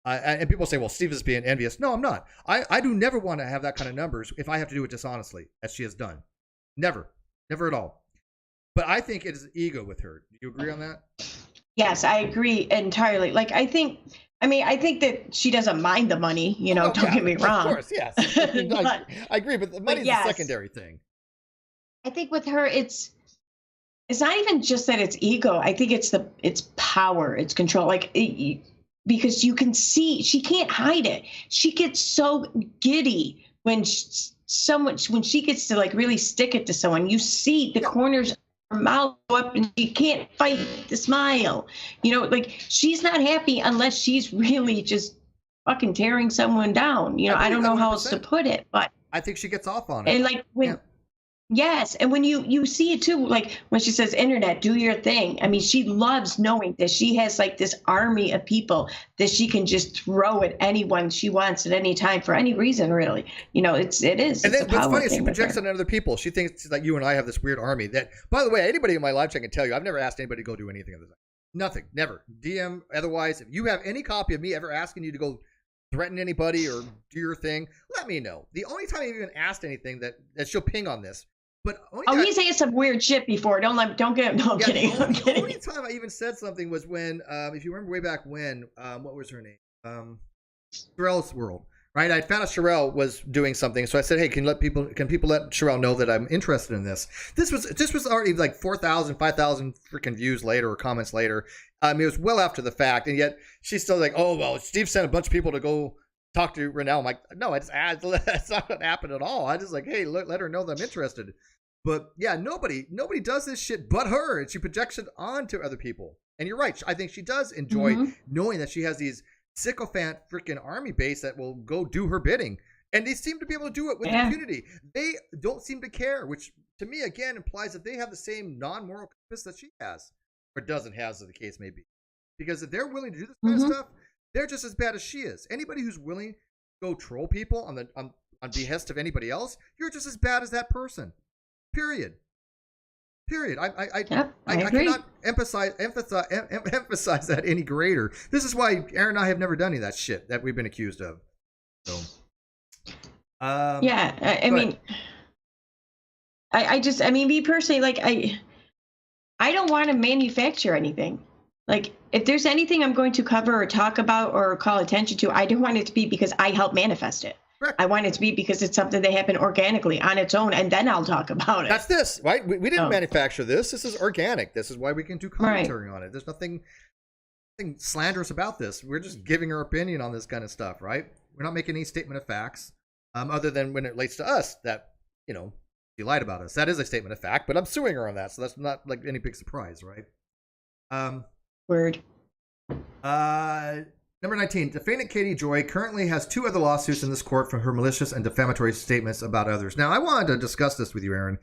And people say, well, Steve is being envious. No, I'm not. I do never want to have that kind of numbers if I have to do it dishonestly, as she has done. Never at all. But I think it is ego with her. Do you agree on that? Yes, I agree entirely. Like, I think that she doesn't mind the money, don't get me wrong. Of course, yes. I agree, but the money's a secondary thing. I think with her, it's not even just that it's ego. I think it's power, it's control. Like, because you can see she can't hide it. She gets so giddy when she gets to like really stick it to someone. You see the corners of her mouth go up and she can't fight the smile. Like, she's not happy unless she's really just fucking tearing someone down. I don't know how else to put it, but I think she gets off on it. And like when yes, and when you see it too, like when she says, internet, do your thing. I mean, she loves knowing that she has like this army of people that she can just throw at anyone she wants at any time for any reason, really. It is. And then what's funny is she projects it on other people. She thinks that you and I have this weird army that, by the way, anybody in my live chat can tell you, I've never asked anybody to go do anything of this. Nothing, never. DM, otherwise, if you have any copy of me ever asking you to go threaten anybody or do your thing, let me know. The only time I've even asked anything that she'll ping on this. But he's saying some weird shit before. Don't get him. No, I'm kidding. The only time I even said something was when, if you remember way back when, what was her name? Sherelle's World, right? I found out Sherelle was doing something, so I said, hey, can people let Sherelle know that I'm interested in this? This was already like 4,000, 5,000 freaking views later or comments later. It was well after the fact, and yet she's still like, oh well, Steve sent a bunch of people to go talk to Renelle. I'm like, no, it's not going to happen at all. I just like, hey, let her know that I'm interested. But yeah, nobody does this shit but her, and she projects it onto other people. And you're right. I think she does enjoy knowing that she has these sycophant freaking army base that will go do her bidding. And they seem to be able to do it with impunity. They don't seem to care, which to me, again, implies that they have the same non-moral compass that she has, or doesn't have, as the case may be. Because if they're willing to do this kind of stuff, they're just as bad as she is. Anybody who's willing to go troll people on behest of anybody else, you're just as bad as that person. Period. I cannot emphasize that any greater. This is why Aaron and I have never done any of that shit that we've been accused of. So, I mean, I mean, me personally, like, I don't want to manufacture anything. Like, if there's anything I'm going to cover or talk about or call attention to, I don't want it to be because I helped manifest it. Right. I want it to be because it's something that happened organically on its own, and then I'll talk about it. That's this, right? We didn't manufacture this. This is organic. This is why we can do commentary on it. There's nothing slanderous about this. We're just giving our opinion on this kind of stuff, right? We're not making any statement of facts, other than when it relates to us that, you know, she lied about us. That is a statement of fact, but I'm suing her on that, so that's not like any big surprise, right? Word. Number 19, defendant Katie Joy currently has 2 other lawsuits in this court for her malicious and defamatory statements about others. Now, I wanted to discuss this with you, Aaron.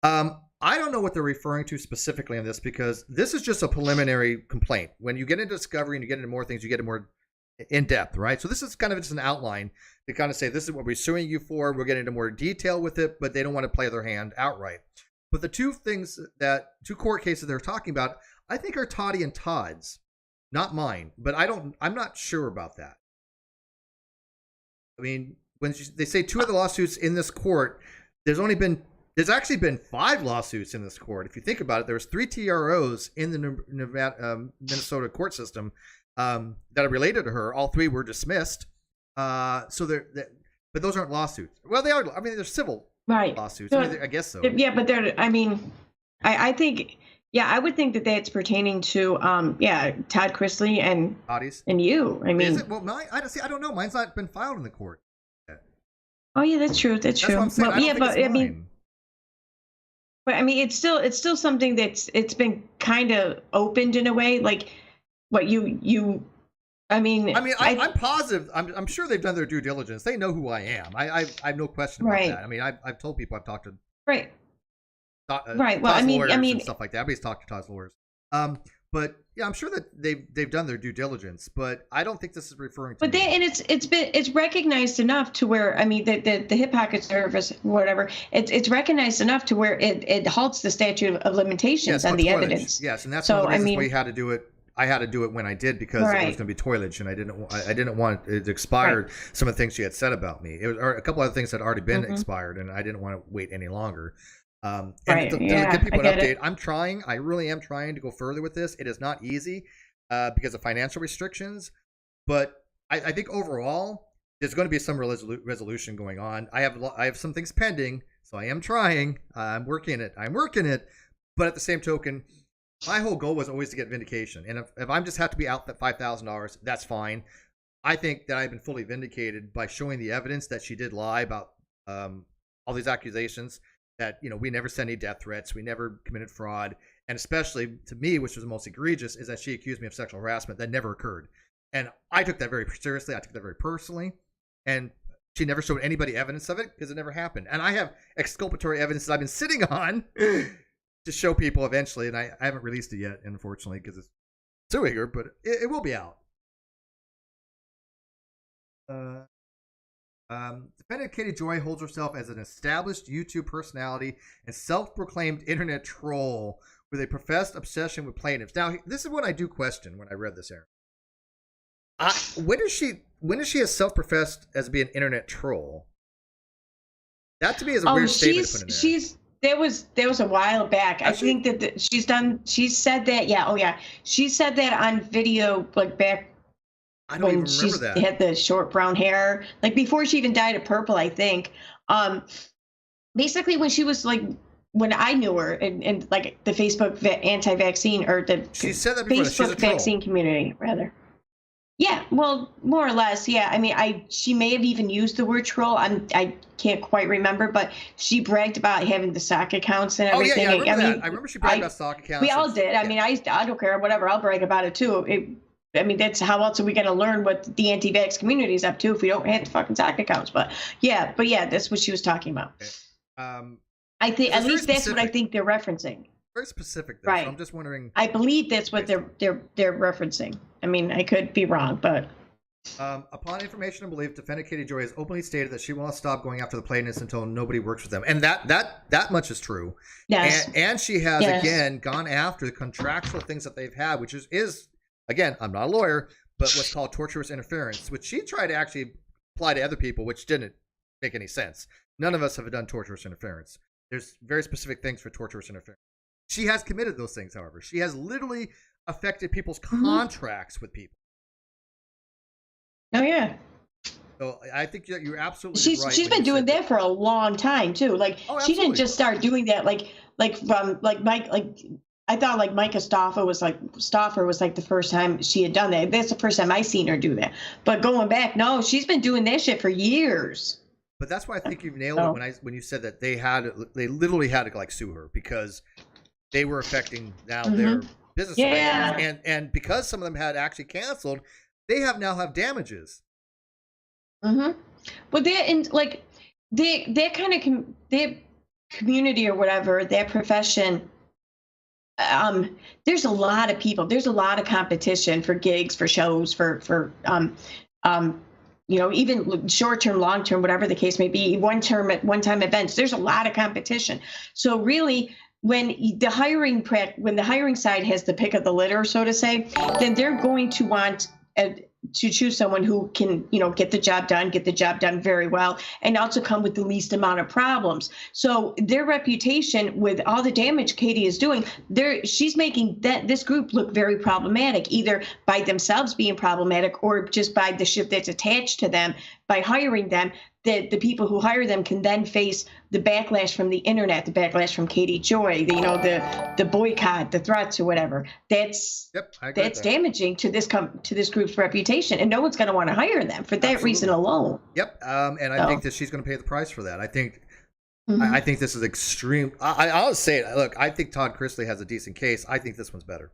I don't know what they're referring to specifically on this, because this is just a preliminary complaint. When you get into discovery and you get into more things, you get into more in depth, right? So this is kind of just an outline to kind of say, this is what we're suing you for. We're getting into more detail with it, but they don't want to play their hand outright. But the 2 court cases they're talking about, I think are Tati and Todd's. Not mine, but I'm not sure about that. I mean, when they say 2 of the lawsuits in this court, there's actually been 5 lawsuits in this court. If you think about it, there was 3 TROs in the Minnesota court system that are related to her. All 3 were dismissed. But those aren't lawsuits. Well, they are. I mean, they're civil lawsuits. I guess so. Yeah, but they're. I mean, I think. Yeah, I would think that that's pertaining to, Todd Chrisley and you. I mean, is it? Well, I don't know. Mine's not been filed in the court yet. Oh yeah, that's true. That's true. What I'm saying. But I mean, it's still something it's been kind of opened in a way. Like, what you. I mean, I'm positive. I'm sure they've done their due diligence. They know who I am. I have no question about that. I mean, I've told people I've talked to. Right. Right. Well, I mean, and stuff like that. Everybody's talked to Todd's lawyers. But yeah, I'm sure that they've done their due diligence. But I don't think this is referring to. But it's recognized enough to where, I mean, the hip pocket service, whatever. It's recognized enough to where it halts the statute of limitations on the evidence. Yes, and that's one of the reasons we had to do it. I had to do it when I did, because it was going to be toilage, and I didn't want it expired. Some of the things she had said about me, or a couple other things had already been expired, and I didn't want to wait any longer. To give people an update, I really am trying to go further with this. It is not easy because of financial restrictions, but I think overall there's going to be some resolution going on. I have some things pending, so I am trying. I'm working it, but at the same token, my whole goal was always to get vindication, and if I'm just have to be out that $5,000, that's fine. I think that I've been fully vindicated by showing the evidence that she did lie about all these accusations. That, you know, we never sent any death threats, we never committed fraud, and especially to me, which was the most egregious, is that she accused me of sexual harassment that never occurred. And I took that very seriously. I took that very personally, and she never showed anybody evidence of it because it never happened. And I have exculpatory evidence that I've been sitting on to show people eventually, and I haven't released it yet, unfortunately, because it's suing her, but it will be out. Defendant Katie Joy holds herself as an established YouTube personality and self-proclaimed internet troll with a professed obsession with plaintiffs. Now, this is what I do question when I read this, Aaron. When is she as self-professed as being an internet troll? That to me is a weird statement to put in there. That was a while back. I think that she said that. Yeah. Oh yeah. She said that on video, like back. I don't even remember that. Had the short brown hair, like before she even dyed it purple, I think. Basically, when she was like, when I knew her, and like the Facebook anti-vaccine or the she said that before, Facebook vaccine community, rather. Yeah, well, more or less, yeah. I mean, she may have even used the word troll. I can't quite remember, but she bragged about having the sock accounts and Oh yeah, everything. yeah, I remember that. Mean, I remember she bragged about stock we accounts. all did. I mean, I don't care, whatever. I'll brag about it too. I mean, that's how else are we going to learn what the anti-vax community is up to if we don't have the fucking sock accounts? But yeah, that's what she was talking about. Okay. Um, I think at least that's what I specific. think they're referencing. Very specific, though. Right. So I'm just wondering. I believe that's what they're referencing. I mean, I could be wrong, but. Upon information and belief, defendant Katie Joy has openly stated that she will not stop going after the plaintiffs until nobody works with them, and that much is true. Yes. And she has again gone after the contractual things that they've had, which is again, I'm not a lawyer, but what's called tortious interference, which she tried to actually apply to other people, which didn't make any sense. None of us have done tortious interference. There's very specific things for tortious interference. She has committed those things, however. She has literally affected people's contracts with people. Oh yeah. So I think you're absolutely right. She's been doing that for a long time too. Like she didn't just start doing that from Mike I thought like Micah Stauffer was like the first time she had done that. That's the first time I seen her do that. But going back, no, she's been doing that shit for years. But that's why I think you've nailed it when you said that they literally had to like sue her because they were affecting now their business and because some of them had actually canceled, they now have damages. But they're in like that kind of their community or whatever, their profession. There's a lot of people. There's a lot of competition for gigs, for shows, for even short term, long term, whatever the case may be, one time events. There's a lot of competition. So really, when the hiring side has the pick of the litter, so to say, then they're going to want to choose someone who can, get the job done very well, and also come with the least amount of problems. So their reputation, with all the damage Katie is doing, she's making this group look very problematic, either by themselves being problematic or just by the shit that's attached to them. By hiring them, the people who hire them can then face the backlash from the internet, the backlash from Katie Joy, the boycott, the threats, or whatever. That's damaging to this group's reputation, and no one's going to want to hire them for that reason alone. Yep, and I think that she's going to pay the price for that. I think I think this is extreme. I'll say it. Look, I think Todd Chrisley has a decent case. I think this one's better.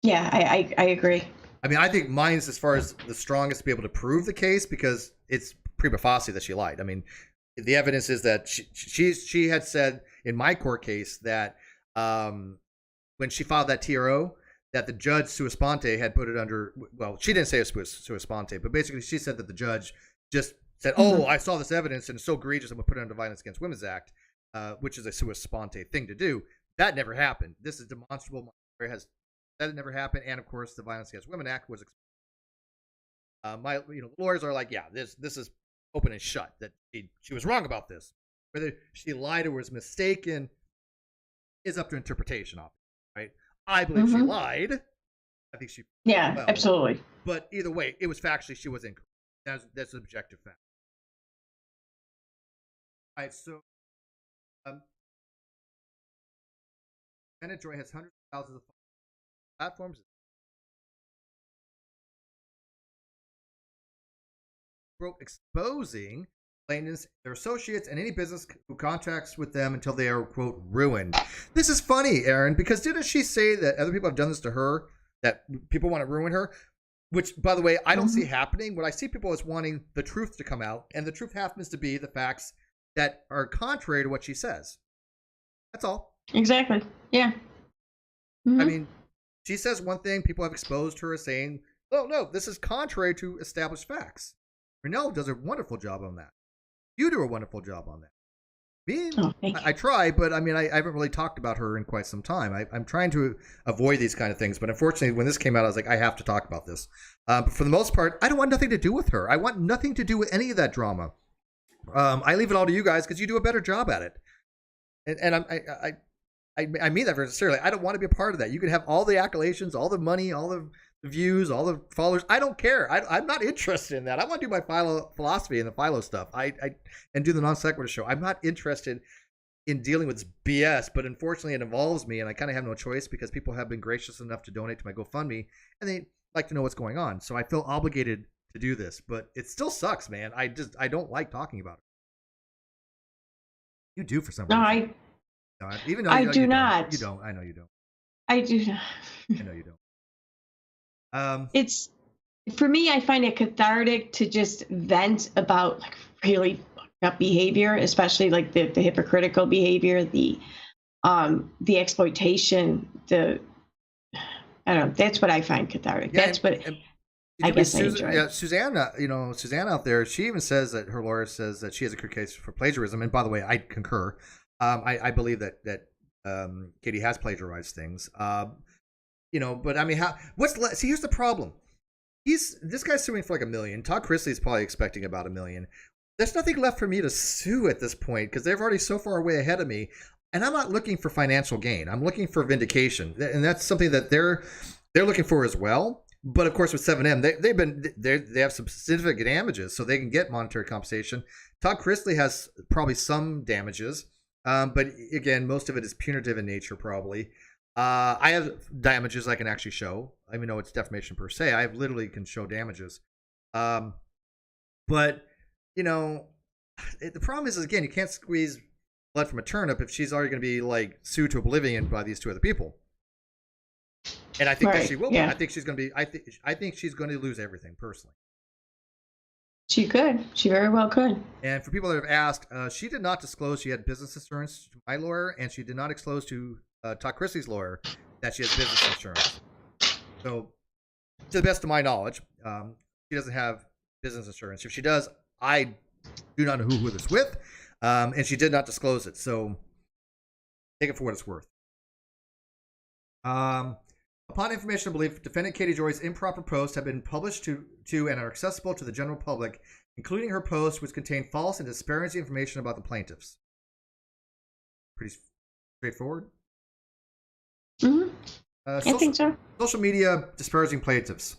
Yeah, I agree. I mean, I think mine's as far as the strongest to be able to prove the case because it's prima facie that she lied. I mean, the evidence is that she had said in my court case that when she filed that TRO, that the judge sua sponte had put it under. Well, she didn't say it was sua sponte, but basically she said that the judge just said, "Oh, I saw this evidence and it's so egregious, I'm gonna put it under Violence Against Women's Act," which is a sua sponte thing to do. That never happened. This is demonstrable. That never happened, and of course, the Violence Against Women Act was. The lawyers are like, yeah, this is open and shut. That she was wrong about this. Whether she lied or was mistaken is up to interpretation, right? I believe she lied. I think she. Yeah, absolutely. But either way, it was factually she was incorrect. That's an objective fact. All right, so Bennett Joy has hundreds of thousands of platforms. Exposing plaintiffs, their associates, and any business who contracts with them until they are, quote, ruined. This is funny, Aaron, because didn't she say that other people have done this to her, that people want to ruin her? Which, by the way, I don't see happening. What I see people is wanting the truth to come out, and the truth happens to be the facts that are contrary to what she says. That's all. Exactly. Yeah. I mean, she says one thing, people have exposed her as saying, oh, no, this is contrary to established facts. Renell does a wonderful job on that. You do a wonderful job on that. Me, I try, but I mean, I haven't really talked about her in quite some time. I'm trying to avoid these kind of things, but unfortunately, when this came out, I was like, I have to talk about this. But for the most part, I don't want nothing to do with her. I want nothing to do with any of that drama. I leave it all to you guys because you do a better job at it. And I mean that very sincerely. I don't want to be a part of that. You can have all the accolades, all the money, all the views, all the followers. I don't care. I'm not interested in that. I want to do my philosophy and the philo stuff. And do the non sequitur show. I'm not interested in dealing with BS, but unfortunately it involves me, and I kind of have no choice because people have been gracious enough to donate to my GoFundMe, and like to know what's going on. So I feel obligated to do this, but it still sucks, man. I don't like talking about it. You do for some reason. No, even though I do not. You don't. I know you don't. I do not. I know you don't. It's, for me, I find it cathartic to just vent about like really fucked up behavior, especially like the hypocritical behavior, the exploitation, I don't know. That's what I find cathartic. Yeah, that's what I guess I enjoy. Yeah, Susanna, Susanna out there, she even says that her lawyer says that she has a clear case for plagiarism. And by the way, I concur. I believe that Katie has plagiarized things. But I mean, see, here's the problem. This guy's suing for like $1 million. Todd Chrisley is probably expecting about $1 million. There's nothing left for me to sue at this point because they're already so far way ahead of me. And I'm not looking for financial gain. I'm looking for vindication, and that's something that they're looking for as well. But of course, with 7M, they have some significant damages, so they can get monetary compensation. Todd Chrisley has probably some damages, but again, most of it is punitive in nature, probably. I have damages I can actually show, even though it's defamation per se. I literally can show damages. But the problem is again, you can't squeeze blood from a turnip if she's already going to be like sued to oblivion by these two other people. And I think that she will. Yeah. I think she's going to be. I think she's going to lose everything personally. She could. She very well could. And for people that have asked, she did not disclose she had business insurance to my lawyer, and she did not disclose to Todd Chrisley's lawyer that she has business insurance. So, to the best of my knowledge, she doesn't have business insurance. If she does, I do not know who it's with. And she did not disclose it, so take it for what it's worth. Upon information of belief, defendant Katie Joy's improper posts have been published to and are accessible to the general public, including her posts which contain false and disparaging information about the plaintiffs. Pretty straightforward. Mm-hmm. I think so. Social media disparaging plaintiffs.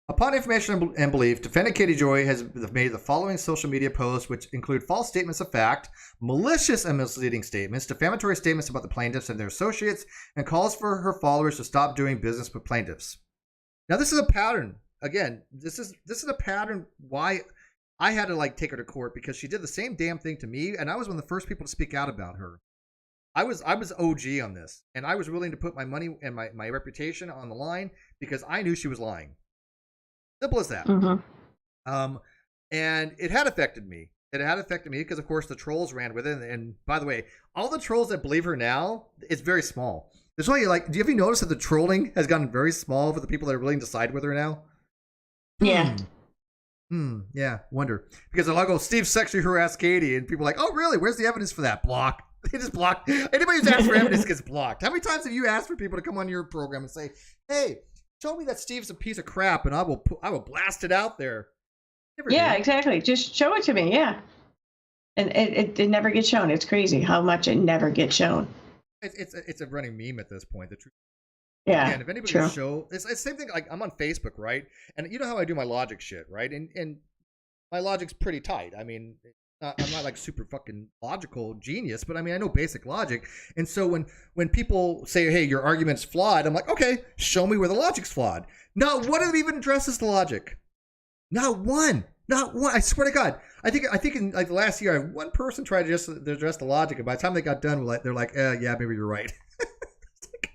Upon information and belief, defendant Katie Joy has made the following social media posts, which include false statements of fact, malicious and misleading statements, defamatory statements about the plaintiffs and their associates, and calls for her followers to stop doing business with plaintiffs. Now, this is a pattern. Again, this is a pattern why I had to take her to court, because she did the same damn thing to me, and I was one of the first people to speak out about her. I was OG on this, and I was willing to put my money and my reputation on the line because I knew she was lying. Simple as that. Mm-hmm. And it had affected me. It had affected me because, of course, the trolls ran with it. And by the way, all the trolls that believe her now, it's very small. There's only do you ever notice that the trolling has gotten very small for the people that are willing to side with her now? Yeah. Yeah, wonder. Because I'll go, Steve sexually harassed Katie, and people are like, oh, really? Where's the evidence for that? Block. They just block. Anybody who's asked for evidence gets blocked. How many times have you asked for people to come on your program and say, hey, show me that Steve's a piece of crap, and I will blast it out there. Exactly. Just show it to me. Yeah, and it never gets shown. It's crazy how much it never gets shown. It's a running meme at this point. The truth. Yeah. And if anybody will show, it's the same thing. Like, I'm on Facebook, right? And you know how I do my logic shit, right? And my logic's pretty tight. I mean, I'm not like super fucking logical genius, but I mean, I know basic logic. And so when people say, hey, your argument's flawed, I'm like, okay, show me where the logic's flawed. Not one of them even addresses the logic. Not one. I swear to God. I think in the last year, one person tried to address the logic, and by the time they got done, they're like, yeah, maybe you're right.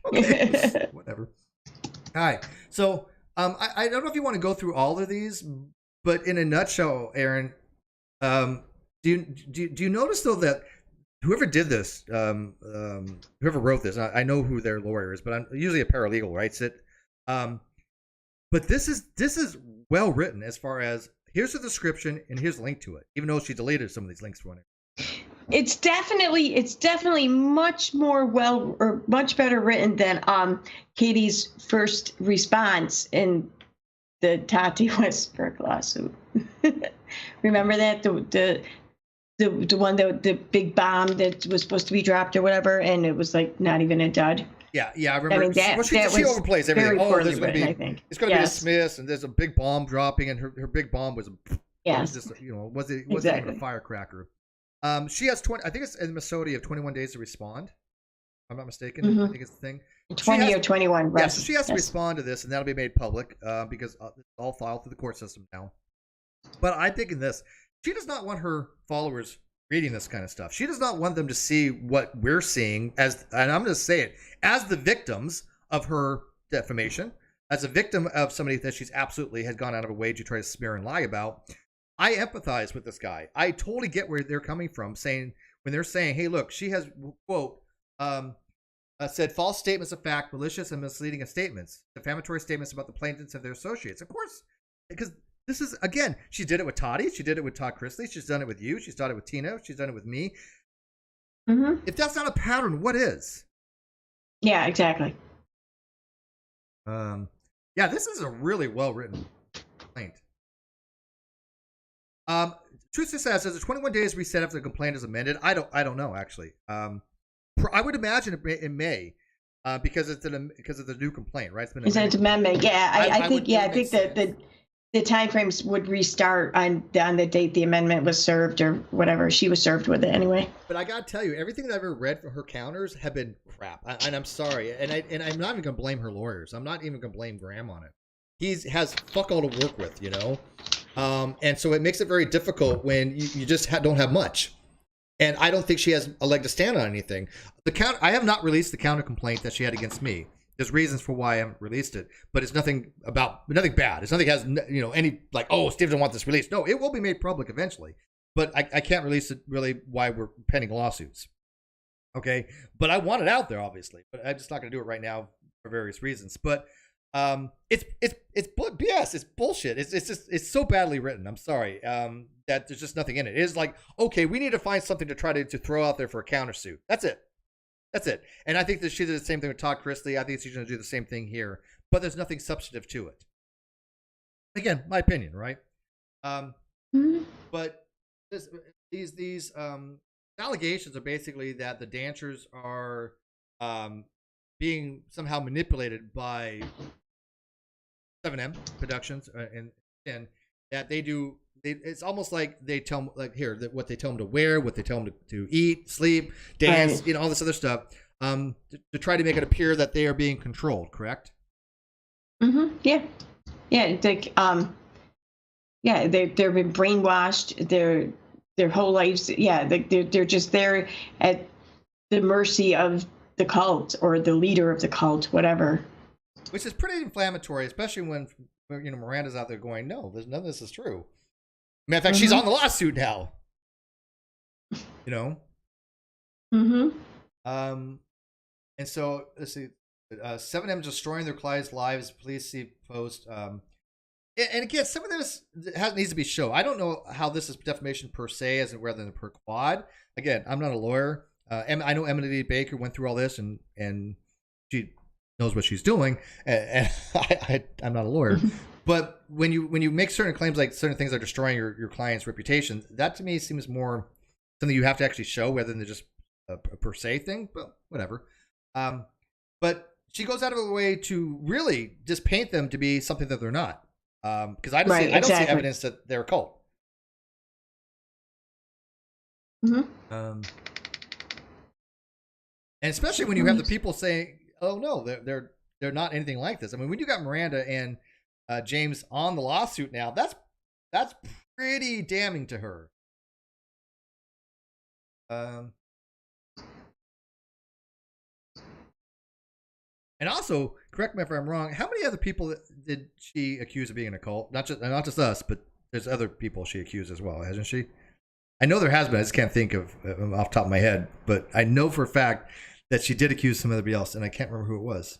Okay, whatever. All right. So I don't know if you want to go through all of these, but in a nutshell, Aaron, do you notice though that whoever did this, whoever wrote this, I know who their lawyer is, but I'm usually a paralegal, right? But this is well written as far as here's the description and here's a link to it, even though she deleted some of these links from it. It's definitely much better written than Katie's first response in the Tati Westbrook lawsuit. Remember that the one, the big bomb that was supposed to be dropped or whatever, and it was like not even a dud. Yeah, I remember. I mean, she overplays everything. There's going to be it's going to be dismissed, and there's a big bomb dropping, and her big bomb was just wasn't even a firecracker. She has 20. I think it's in Minnesota of 21 days to respond. I'm not mistaken. Mm-hmm. I think it's the thing. 20 or 21. Right? Yeah, so she has to respond to this, and that'll be made public because it's all filed through the court system now. But I'm thinking this: she does not want her followers reading this kind of stuff. She does not want them to see what we're seeing as, and I'm going to say it, as the victims of her defamation, as a victim of somebody that she's absolutely has gone out of her way to try to smear and lie about. I empathize with this guy. I totally get where they're coming from, saying when they're saying, "Hey, look, she has quote said false statements of fact, malicious and misleading statements, defamatory statements about the plaintiffs and their associates." Of course, because this is, again, she did it with Tati, she did it with Todd Chrisley, she's done it with you, she's done it with Tina, she's done it with me. Mm-hmm. If that's not a pattern, what is? Yeah, exactly. Yeah, this is a really well written complaint. Truth says, the 21 days reset after the complaint is amended. I don't know actually. I would imagine it may, because of the new complaint, right? It's been an amendment. Yeah, I think that the time frames would restart on the date the amendment was served or whatever. She was served with it anyway. But I gotta tell you, everything that I've ever read from her counters have been crap, and I'm sorry, and I'm not even gonna blame her lawyers. I'm not even gonna blame Graham on it. He has fuck all to work with, you know, and so it makes it very difficult when you just don't have much. And I don't think she has a leg to stand on anything. I have not released the counter complaint that she had against me. There's reasons for why I haven't released it, but it's nothing bad. It's nothing has, you know, any like, oh, Steve doesn't want this released. No, it will be made public eventually, but I can't release it really why we're pending lawsuits. Okay, but I want it out there, obviously, but I'm just not going to do it right now for various reasons. But it's BS. It's bullshit. It's so badly written. I'm sorry. That there's just nothing in it. It is like, okay, we need to find something to try to throw out there for a countersuit. That's it. And I think that she did the same thing with Todd Chrisley. I think she's going to do the same thing here, but there's nothing substantive to it. Again, my opinion, right? But these allegations are basically that the dancers are being somehow manipulated by 7M Productions and that they do. It's almost like they tell them, like, here, what they tell them to wear, what they tell them to eat, sleep, dance, right, you know, all this other stuff, to try to make it appear that they are being controlled. Correct? Mm-hmm. Yeah. Yeah. They've been brainwashed. Their whole lives. Yeah. They're just there at the mercy of the cult or the leader of the cult, whatever. Which is pretty inflammatory, especially when you know Miranda's out there going, "No, none of this is true." Matter of fact, she's on the lawsuit now. You know? Mm-hmm. And so, let's see. 7M destroying their clients' lives. Please see post. And again, some of this needs to be shown. I don't know how this is defamation per se, as rather than per quad. Again, I'm not a lawyer. I know Emily Baker went through all this, and she knows what she's doing. And I'm not a lawyer. But when you make certain claims, like certain things are destroying your client's reputation, that to me seems more something you have to actually show rather than just a per se thing. But whatever. But she goes out of her way to really just paint them to be something that they're not. Because I don't see evidence that they're a cult. Mm-hmm. And especially when you have the people saying, "Oh no, they're not anything like this." I mean, when you got Miranda and James on the lawsuit now, that's pretty damning to her. And also, correct me if I'm wrong, how many other people did she accuse of being in a cult? Not just us, but there's other people she accused as well, hasn't she? I know there has been. I just can't think of off the top of my head, but I know for a fact that she did accuse somebody else, and I can't remember who it was.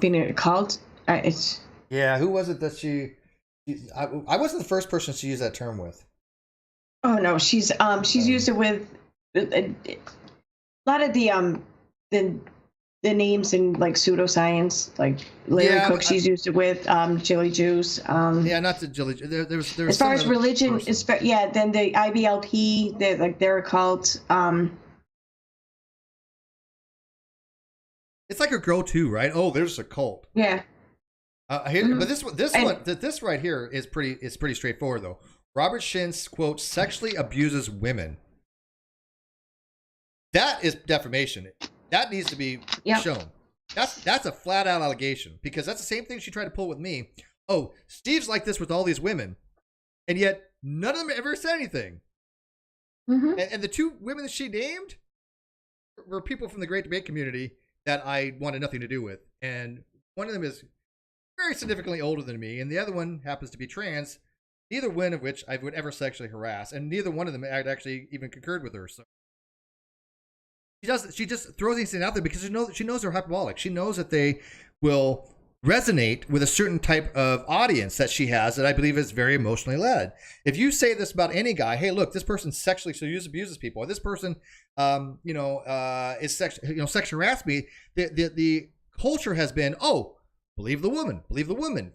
Being in a cult? Yeah, who was it that I wasn't the first person she used that term with. Oh no, she's used it with a lot of the names in like pseudoscience, like Larry Cook. She's used it with Jilly Juice. Yeah, not the Jilly. There was as far as religion, then the IBLP, they're a cult. It's like a girl too, right? Oh, there's a cult. Yeah. But this right here is pretty straightforward though. Robert Shinn, quote, sexually abuses women. that is defamation. That needs to be shown. That's a flat out allegation, because that's the same thing she tried to pull with me. Oh, Steve's like this with all these women, and yet none of them ever said anything. And the two women that she named were people from the Great Debate community that I wanted nothing to do with. And one of them is very significantly older than me, and the other one happens to be trans, neither one of which I would ever sexually harass, and neither one of them had actually even concurred with her. So she just throws these things out there because she knows they're hyperbolic. She knows that they will resonate with a certain type of audience that she has, that I believe is very emotionally led. If you say this about any guy, hey, look, this person sexually abuses people, or this person, is sexually harassed me, the culture has been, oh, believe the woman,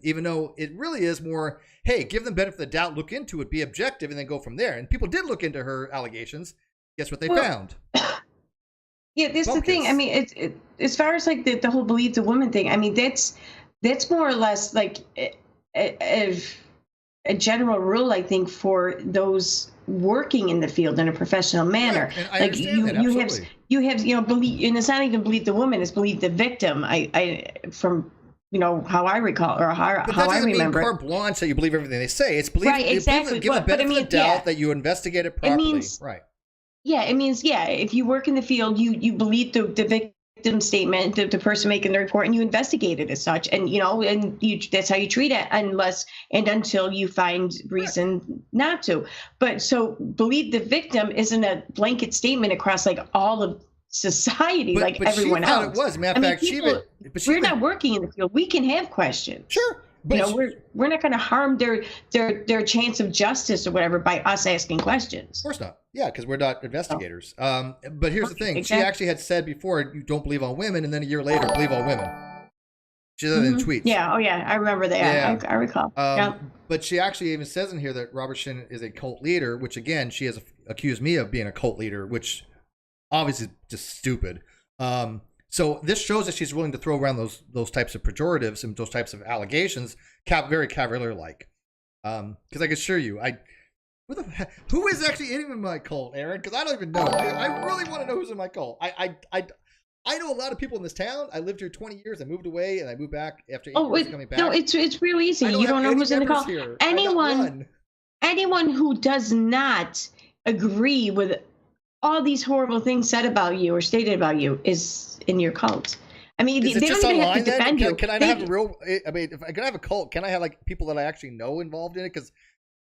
even though it really is more, hey, give them benefit of the doubt, look into it, be objective, and then go from there. And people did look into her allegations. Guess what they found? Yeah, that's the thing. I mean, it as far as like the whole believe the woman thing, I mean, that's more or less like a general rule, I think, for those working in the field in a professional manner. Right. And I understand that, absolutely. you have believe, and it's not even believe the woman, it's believe the victim. I from how I recall, or how I remember. But that doesn't mean carte blanche that you believe everything they say. It's believe, right, exactly. Give them benefit of the doubt, that you investigate it properly. It means, right. Yeah, it means, if you work in the field, you believe the victim statement, the person making the report, and you investigate it as such, and that's how you treat it, unless and until you find reason not to. But so believe the victim isn't a blanket statement across like all of society, but everyone else. It was. Matter of fact, we're not working in the field. We can have questions. Sure. But we're not going to harm their chance of justice or whatever by us asking questions. Of course not. Yeah, because we're not investigators. But here's the thing: exactly. She actually had said before, "You don't believe all women," and then a year later, believe all women. She said that in tweets. Yeah. Oh, yeah. I remember that. Yeah. I recall. But she actually even says in here that Robert Shinn is a cult leader, which again, she has accused me of being a cult leader, which obviously is just stupid. So this shows that she's willing to throw around those types of pejoratives and those types of allegations, very cavalier-like. Because I can assure you, who is actually in my cult, Aaron? Because I don't even know. I really want to know who's in my cult. I know a lot of people in this town. I lived here 20 years. I moved away and I moved back after 8 years coming back. No, it's real easy. You don't know who's in the cult. Here. Anyone who does not agree with all these horrible things said about you or stated about you is in your cult. I mean, they don't even have to defend you. Can I have a real? I mean, if I can have a cult, can I have like people that I actually know involved in it? Because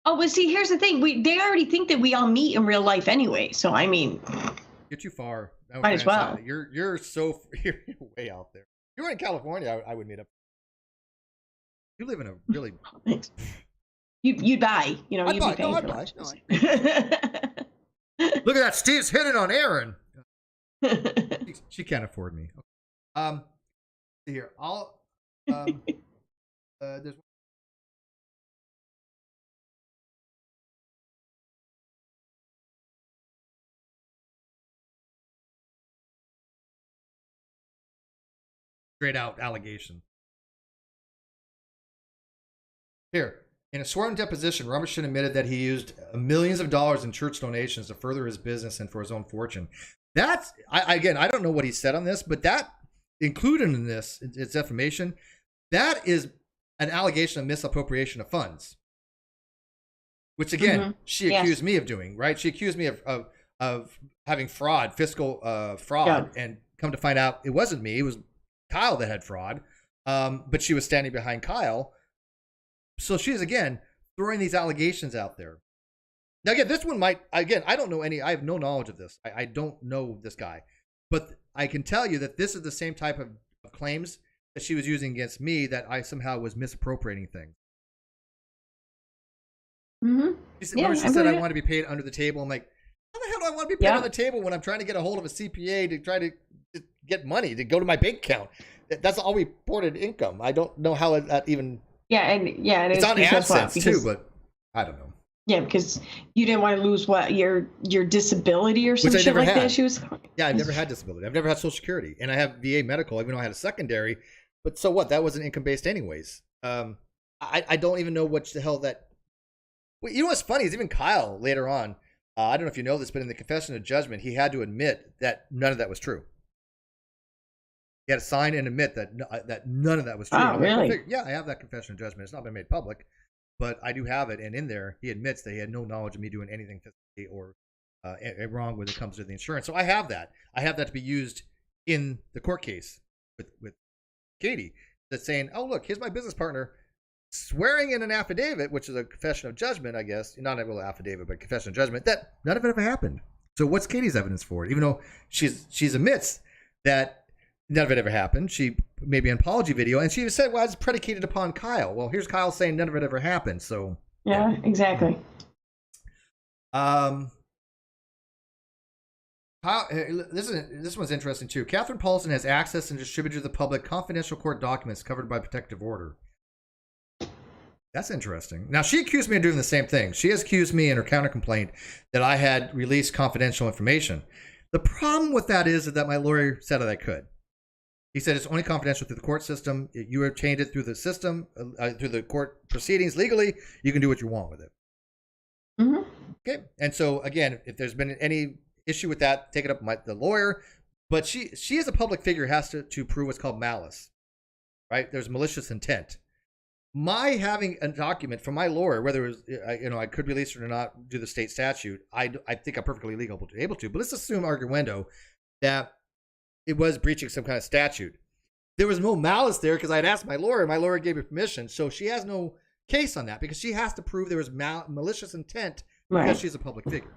well, see, here's the thing: they already think that we all meet in real life anyway. So I mean, you're too far. Might as well. You're way out there. If you were in California, I would meet up. You live in a really. You'd buy. You'd be paying for lunch. Look at that! Steve's hitting on Aaron. She can't afford me. Here, I'll. There's. Straight out allegation. Here, in a sworn deposition, Robert Shinn admitted that he used millions of dollars in church donations to further his business and for his own fortune. That's, I don't know what he said on this, but that included in this, it's defamation. That is an allegation of misappropriation of funds, which again, she accused me of doing, right? She accused me of having fiscal fraud, and come to find out it wasn't me. It was Kyle that had fraud, but she was standing behind Kyle. So she's, again, throwing these allegations out there. Now, again, this one might, again, I don't know I have no knowledge of this. I don't know this guy. But I can tell you that this is the same type of claims that she was using against me, that I somehow was misappropriating things. She said I want to be paid under the table. I'm like, how the hell do I want to be paid on the table when I'm trying to get a hold of a CPA to try to get money to go to my bank account? That's all reported income. I don't know how that even... it's on AdSense too, but I don't know. Yeah, because you didn't want to lose your disability or some shit like that. She was. Yeah, I've never had disability. I've never had Social Security, and I have VA medical, even though I had a secondary. But so what? That wasn't income based, anyways. I don't even know what the hell that. Well, you know what's funny is even Kyle later on, I don't know if you know this, but in the confession of judgment, he had to admit that none of that was true. He had to sign and admit that none of that was true. Oh, really? Yeah, I have that confession of judgment. It's not been made public, but I do have it. And in there, he admits that he had no knowledge of me doing anything fiscally or wrong when it comes to the insurance. So I have that. I have that to be used in the court case with Katie. That's saying, oh, look, here's my business partner swearing in an affidavit, which is a confession of judgment, I guess. Not a real affidavit, but confession of judgment, that none of it ever happened. So what's Katie's evidence for it? Even though she's admits that none of it ever happened. She made an apology video, and she even said, well, it's predicated upon Kyle. Well, here's Kyle saying none of it ever happened. So yeah, exactly. This one's interesting too. Catherine Paulson has access and distributed to the public confidential court documents covered by protective order. That's interesting. Now, she accused me of doing the same thing. She has accused me in her counter complaint that I had released confidential information. The problem with that is that my lawyer said that I could. He said it's only confidential through the court system. You obtained it through the system, through the court proceedings legally. You can do what you want with it. Mm-hmm. Okay. And so, again, if there's been any issue with that, take it up with the lawyer. But she as a public figure has to prove what's called malice, right? There's malicious intent. My having a document from my lawyer, whether it was, I could release it or not, do the state statute, I think I'm perfectly able to. But let's assume arguendo that it was breaching some kind of statute. There was no malice there because I'd asked my lawyer. My lawyer gave me permission. So she has no case on that because she has to prove there was malicious intent because she's a public figure.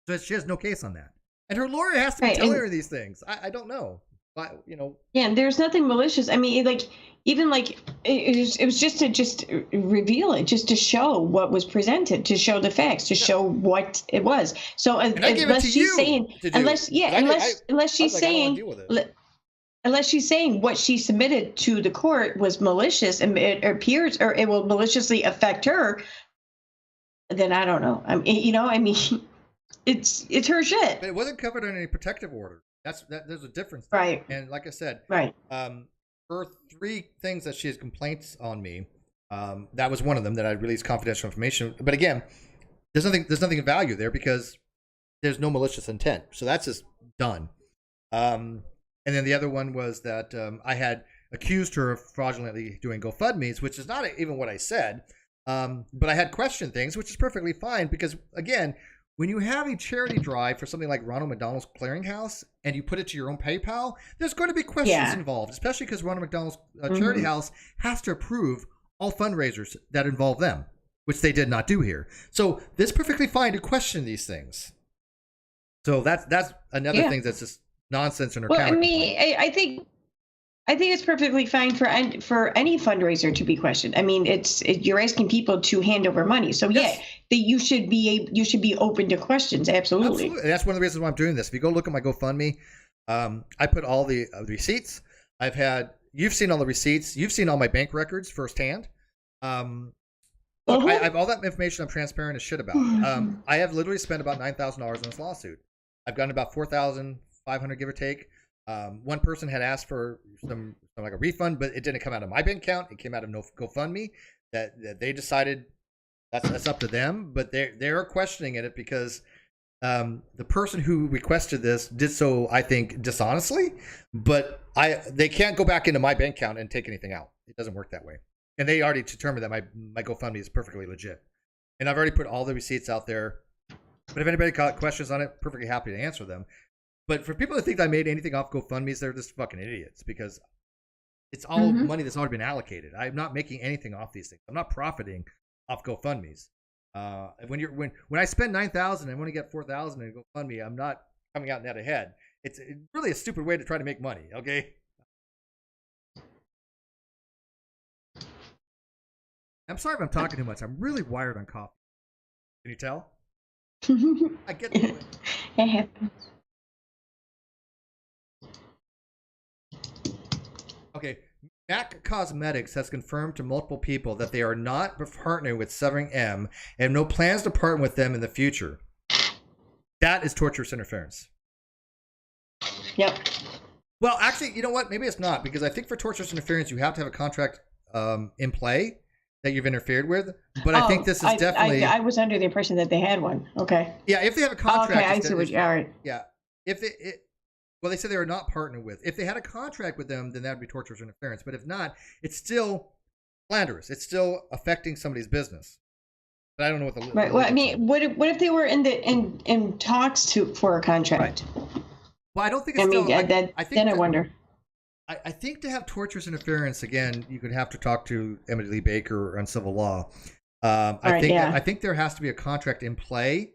So she has no case on that. And her lawyer has to be telling her these things. I don't know. But, Yeah, and there's nothing malicious. I mean, it was just to reveal it, just to show what was presented, to show the facts, to show what it was. So unless she's saying what she submitted to the court was malicious and it appears or it will maliciously affect her, then I don't know. It's her shit. But it wasn't covered in any protective order. There's a difference there. Right. And like I said, her 3 things that she has complaints on me, that was one of them, that I released confidential information. But again, there's nothing of value there because there's no malicious intent. So that's just done. And then the other one was that I had accused her of fraudulently doing GoFundMes, which is not even what I said. But I had questioned things, which is perfectly fine because, again, when you have a charity drive for something like Ronald McDonald's Clearinghouse and you put it to your own PayPal, there's going to be questions involved, especially because Ronald McDonald's Charity House has to approve all fundraisers that involve them, which they did not do here. So it's perfectly fine to question these things. So that's another thing that's just nonsense in her counter. I think it's perfectly fine for any fundraiser to be questioned. I mean, you're asking people to hand over money, so you should be open to questions. Absolutely. And that's one of the reasons why I'm doing this. If you go look at my GoFundMe, I put all the receipts. You've seen all the receipts. You've seen all my bank records firsthand. Look, I have all that information. I'm transparent as shit about. I have literally spent about $9,000 in this lawsuit. I've gotten about $4,500, give or take. One person had asked for some like a refund, but it didn't come out of my bank account. It came out of GoFundMe. That they decided that's up to them, but they're questioning it because the person who requested this did so, I think, dishonestly. But they can't go back into my bank account and take anything out. It doesn't work that way. And they already determined that my GoFundMe is perfectly legit. And I've already put all the receipts out there. But if anybody got questions on it, perfectly happy to answer them. But for people that think that I made anything off GoFundMe's, they're just fucking idiots because it's all money that's already been allocated. I'm not making anything off these things. I'm not profiting off GoFundMe's. When I spend $9,000 and I want to get $4,000 in GoFundMe, I'm not coming out net ahead. It's really a stupid way to try to make money. Okay. I'm sorry if I'm talking too much. I'm really wired on coffee. Can you tell? I get the point. It happens. Okay, MAC Cosmetics has confirmed to multiple people that they are not partnering with Severing M and have no plans to partner with them in the future. That is torturous interference. Yep. Well, actually, you know what? Maybe it's not, because I think for torturous interference, you have to have a contract in play that you've interfered with. But I think this is definitely. I was under the impression that they had one. Okay. Yeah, if they have a contract. Okay, I see what you. All right. Yeah, if well, they said they were not partnered with. If they had a contract with them, then that would be tortious interference. But if not, it's still slanderous. It's still affecting somebody's business. But I don't know what the right. Well, I mean, what if they were in talks for a contract? Right. Well, I don't think it's still. I think I wonder. I think to have tortious interference again, you could have to talk to Emily Lee Baker on civil law. I think there has to be a contract in play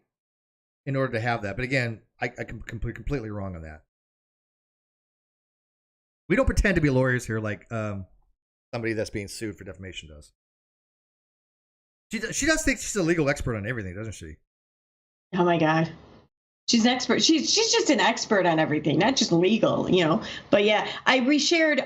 in order to have that. But again, I can completely wrong on that. We don't pretend to be lawyers here like somebody that's being sued for defamation does. She does think she's a legal expert on everything, doesn't she? Oh my God. She's an expert. She's just an expert on everything, not just legal, But yeah, I reshared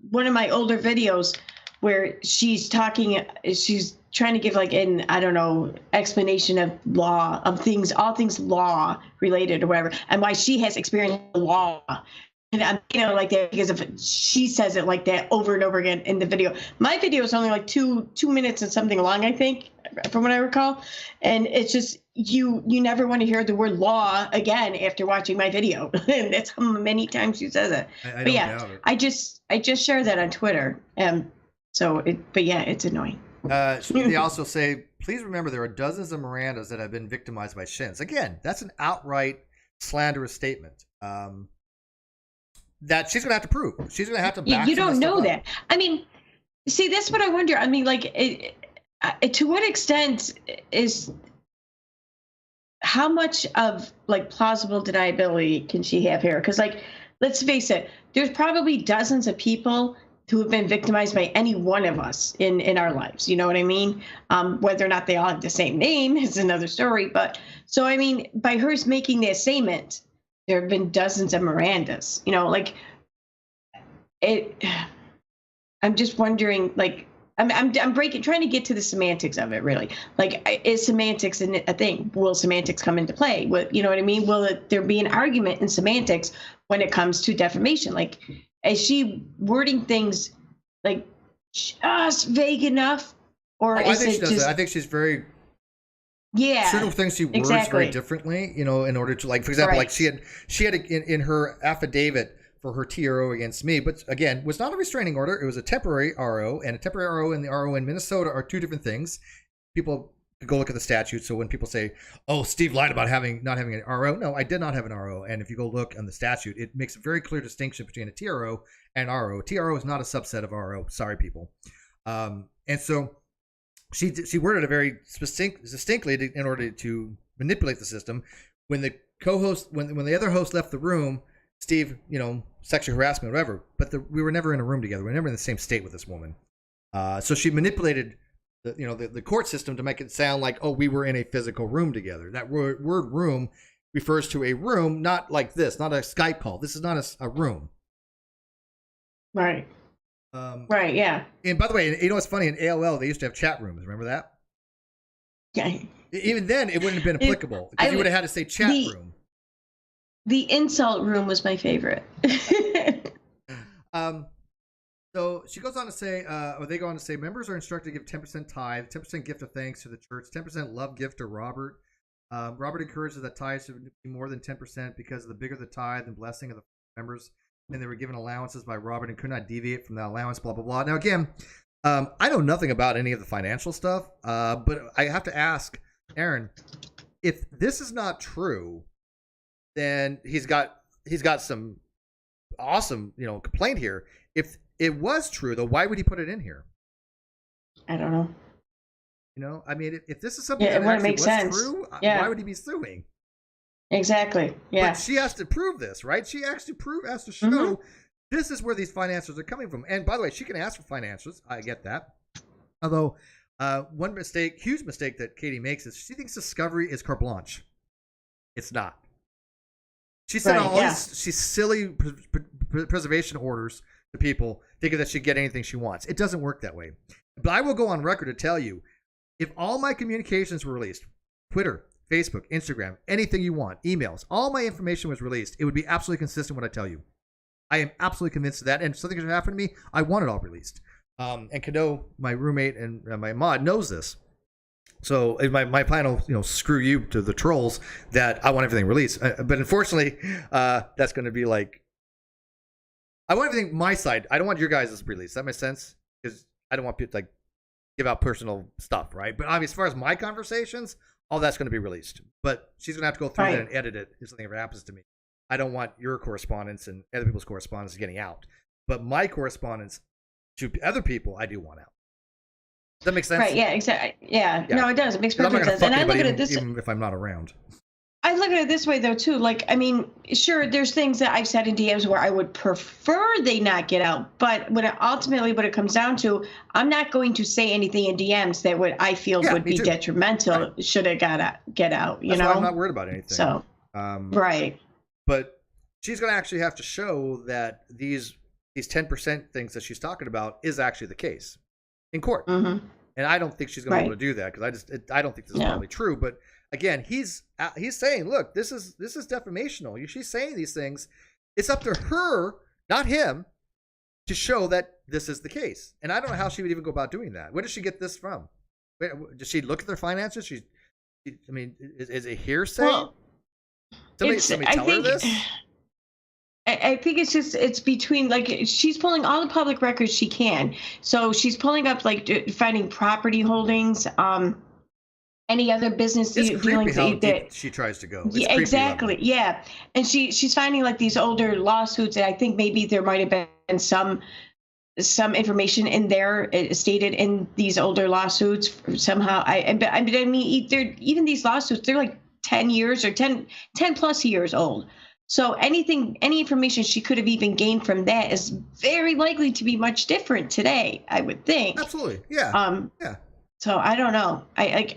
one of my older videos where she's trying to give like an, I don't know, explanation of law, of things, all things law related or whatever, and why she has experience in law. And I'm, like that because she says it like that over and over again in the video. My video is only like two minutes and something long, I think, from what I recall. And it's just, you never want to hear the word law again after watching my video. And that's how many times she says it. But yeah, I just shared that on Twitter. But yeah, it's annoying. They also say, please remember there are dozens of Mirandas that have been victimized by Shins. Again, that's an outright slanderous statement. That she's going to have to prove. She's going to have to back. You don't know that. I mean, see, that's what I wonder. I mean, like, to what extent is, how much of like plausible deniability can she have here? Because, like, let's face it, there's probably dozens of people who have been victimized by any one of us in our lives. You know what I mean? Whether or not they all have the same name is another story. But so, I mean, by her making the statement, there have been dozens of Mirandas, like I'm just wondering, like, I'm trying to get to the semantics of it, really. Like, is semantics a thing? Will semantics come into play? You know what I mean? Will there be an argument in semantics when it comes to defamation? Like, is she wording things like just vague enough? Or is it just... I think she's very... Yeah, certain things she words very differently, in order to, like, for example, like she had in her affidavit for her TRO against me, but again, was not a restraining order. It was a temporary RO, and a temporary RO and the RO in Minnesota are two different things. People could go look at the statute. So when people say, "Oh, Steve lied about not having an RO," no, I did not have an RO. And if you go look on the statute, it makes a very clear distinction between a TRO and RO. TRO is not a subset of RO. Sorry, people. And so. She worded it very distinctly in order to manipulate the system. When the co-host, when the other host left the room, Steve, sexual harassment, whatever. But we were never in a room together. We were never in the same state with this woman. So she manipulated the court system to make it sound like, oh, we were in a physical room together. That word room refers to a room, not like this, not a Skype call. This is not a room. Right. Right, yeah. And by the way, what's funny? In AOL, they used to have chat rooms. Remember that? Yeah. Even then, it wouldn't have been applicable because you would have had to say chat room. The insult room was my favorite. So she goes on to say, or they go on to say, members are instructed to give 10% tithe, 10% gift of thanks to the church, 10% love gift to Robert. Robert encourages that tithes should be more than 10% because the bigger the tithe and blessing of the members. And they were given allowances by Robert and could not deviate from the allowance, blah, blah, blah. Now, again, I know nothing about any of the financial stuff, but I have to ask, Aaron, if this is not true, then he's got some awesome, complaint here. If it was true, though, why would he put it in here? I don't know. I mean, if this is something that actually was true, why would he be suing? Exactly. Yeah. But she has to prove this, right? She has to show this is where these financials are coming from. And by the way, she can ask for financials. I get that. Although one huge mistake that Katie makes is she thinks discovery is carte blanche. It's not. She sent all these silly preservation orders to people thinking that she'd get anything she wants. It doesn't work that way. But I will go on record to tell you, if all my communications were released, Twitter, Facebook, Instagram, anything you want, emails, all my information was released, it would be absolutely consistent with what I tell you. I am absolutely convinced of that. And if something should happen to me, I want it all released. And Kano, my roommate and my mod, knows this. So my final, screw you to the trolls that I want everything released. But unfortunately, that's going to be like, I want everything my side. I don't want your guys' release. That makes sense? Because I don't want people to like give out personal stuff, right? But obviously, as far as my conversations, all that's going to be released. But she's going to have to go through that and edit it if something ever happens to me. I don't want your correspondence and other people's correspondence getting out. But my correspondence to other people, I do want out. Does that make sense? Right, yeah, exactly. Yeah, no, it does. It makes perfect sense. And I look at it this even if I'm not around. I look at it this way, though, too. Like, I mean, sure, there's things that I've said in DMs where I would prefer they not get out. But ultimately, what it comes down to, I'm not going to say anything in DMs that I feel would be detrimental should it get out. That's why I'm not worried about anything. So, right. But she's going to actually have to show that these 10% things that she's talking about is actually the case in court. And I don't think she's going to be able to do that because I don't think this is probably true. But again, he's saying, look, this is defamational. She's saying these things. It's up to her, not him, to show that this is the case. And I don't know how she would even go about doing that. Where does she get this from? Does she look at their finances? I mean, is it hearsay? Well, somebody tell her this? I think it's between, like, she's pulling all the public records she can. So she's pulling up, like, finding property holdings, any other business dealings that she tries to go. Yeah, exactly. Yeah. And she's finding, like, these older lawsuits, and I think maybe there might have been some information in there stated in these older lawsuits somehow. I mean, even these lawsuits, they're like 10 years or 10 plus years old. So any information she could have even gained from that is very likely to be much different today, I would think. Absolutely. Yeah. Yeah. So I don't know. I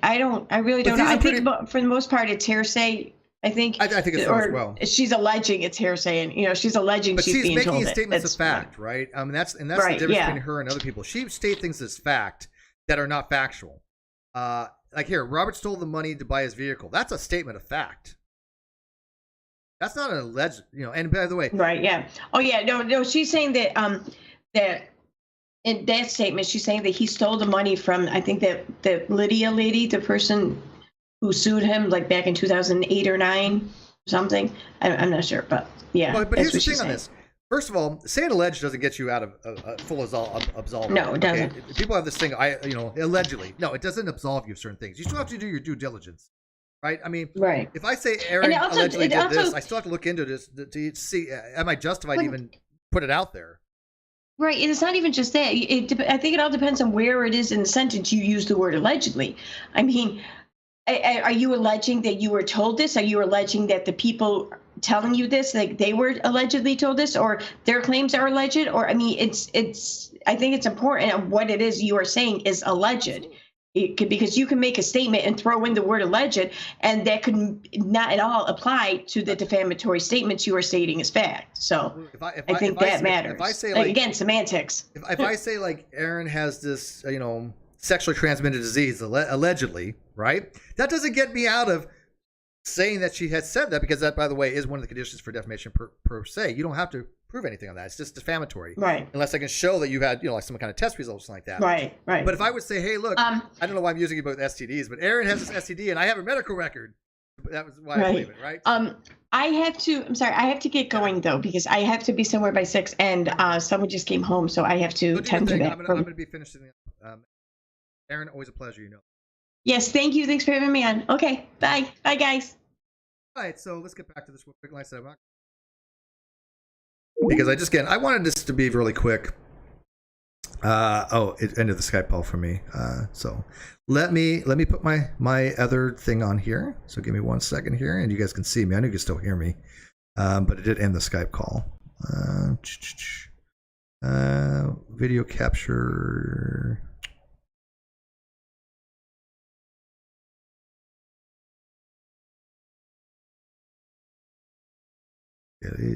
really don't know. I think for the most part it's hearsay. I think it's so as well. She's alleging it's hearsay, and she's alleging she's being told it. But she's making statements of fact, right? I mean that's the difference between her and other people. She states things as fact that are not factual. Like here, Robert stole the money to buy his vehicle. That's a statement of fact. That's not an alleged, and by the way. Right, yeah. Oh, yeah, no, she's saying that that in that statement, she's saying that he stole the money from, I think that the Lydia lady, the person who sued him, like back in 2008 or 9 or something. I'm not sure, but yeah. But here's the thing on this. First of all, saying alleged doesn't get you out of full absolvement. No, it doesn't. Okay? People have this thing, allegedly. No, it doesn't absolve you of certain things. You still have to do your due diligence. Right? I mean, if I say Aaron allegedly did this, I still have to look into this to see, am I justified to even put it out there? Right. And it's not even just that. I think it all depends on where it is in the sentence you use the word allegedly. I mean, are you alleging that you were told this? Are you alleging that the people telling you this, like they were allegedly told this, or their claims are alleged? Or, I mean, I think it's important what it is you are saying is alleged. Because you can make a statement and throw in the word alleged, and that could not at all apply to the defamatory statements you are stating as fact. So I think that matters. If I say, like, again, semantics. If I say, like, Aaron has this, sexually transmitted disease, allegedly, right? That doesn't get me out of saying that she has said that, because that, by the way, is one of the conditions for defamation per se. You don't have to prove anything on that. It's just defamatory. Right. Unless I can show that you had, like some kind of test results like that. Right. But if I would say, hey, look, I don't know why I'm using it about STDs, but Aaron has this STD and I have a medical record. That was why I believe it, right? I have to get going though, because I have to be somewhere by 6, and someone just came home, so I have to tend to that. I'm going to be finishing. Aaron, always a pleasure, Yes, thank you. Thanks for having me on. Okay, bye. Bye, guys. All right, so let's get back to this real quick. Like I said, because I wanted this to be really quick. It ended the Skype call for me. So let me put my other thing on here. So give me 1 second here, and you guys can see me. I know you can still hear me, but it did end the Skype call. Video capture.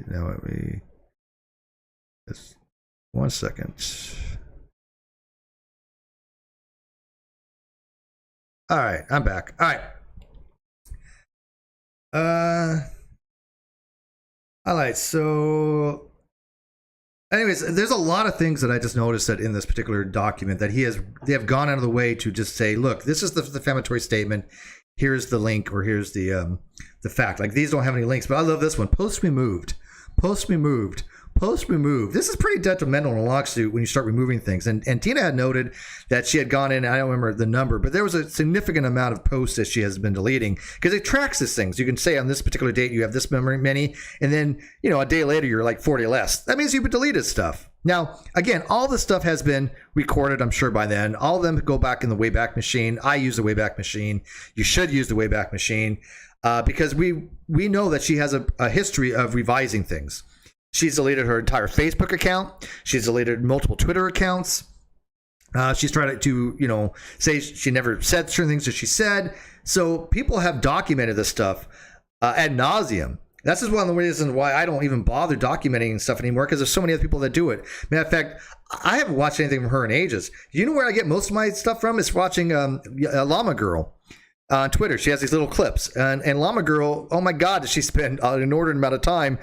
Now let me. Just 1 second. All right, I'm back. All right. All right, so Anyways, there's a lot of things that I just noticed that in this particular document that they have gone out of the way to just say, look, this is the defamatory statement. Here's the link, or here's the fact. Like, these don't have any links, but I love this one. Post removed. Post removed. Post removed. This is pretty detrimental in a lawsuit when you start removing things. And Tina had noted that she had gone in, I don't remember the number, but there was a significant amount of posts that she has been deleting, because it tracks these things. You can say on this particular date you have this many, and then, you know, a day later you're like 40 less. That means you've deleted stuff. Now, again, all this stuff has been recorded, I'm sure, by then. All of them go back in the Wayback Machine. I use the Wayback Machine. You should use the Wayback Machine, because we know that she has a history of revising things. She's deleted her entire Facebook account. She's deleted multiple Twitter accounts. She's tried to, you know, say she never said certain things that she said. So people have documented this stuff ad nauseum. That's just one of the reasons why I don't even bother documenting stuff anymore, because there's so many other people that do it. Matter of fact, I haven't watched anything from her in ages. You know where I get most of my stuff from? Is watching Llama Girl on Twitter. She has these little clips. And Llama Girl, oh my God, does she spend an inordinate amount of time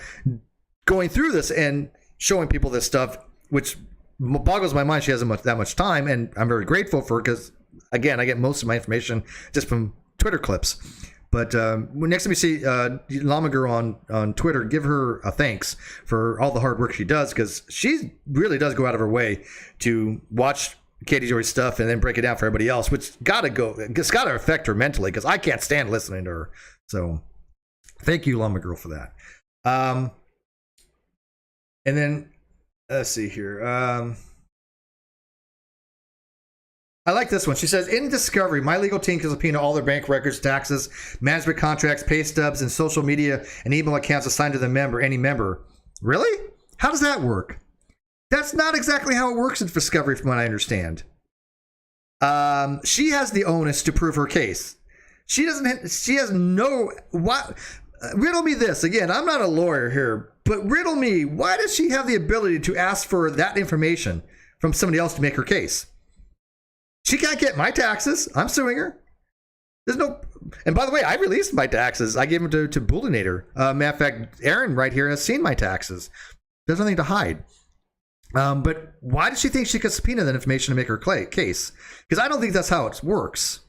going through this and showing people this stuff, which boggles my mind she has that much time, and I'm very grateful for her, because, again, I get most of my information just from Twitter clips. But next time you see Llama Girl on Twitter, give her a thanks for all the hard work she does, because she really does go out of her way to watch Katie Joy's stuff and then break it down for everybody else, which it's got to affect her mentally, because I can't stand listening to her. So thank you, Llama Girl, for that. And then, let's see here. I like this one. She says, in discovery, my legal team can subpoena all their bank records, taxes, management contracts, pay stubs, and social media and email accounts assigned to the member, any member. Really? How does that work? That's not exactly how it works in discovery, from what I understand. She has the onus to prove her case. She has no... What? Riddle me this. Again, I'm not a lawyer here, but riddle me, why does she have the ability to ask for that information from somebody else to make her case? She can't get my taxes. I'm suing her. There's no... And by the way, I released my taxes. I gave them to Bullinator. Matter of fact, Aaron right here has seen my taxes. There's nothing to hide. But why does she think she could subpoena that information to make her case? Because I don't think that's how it works.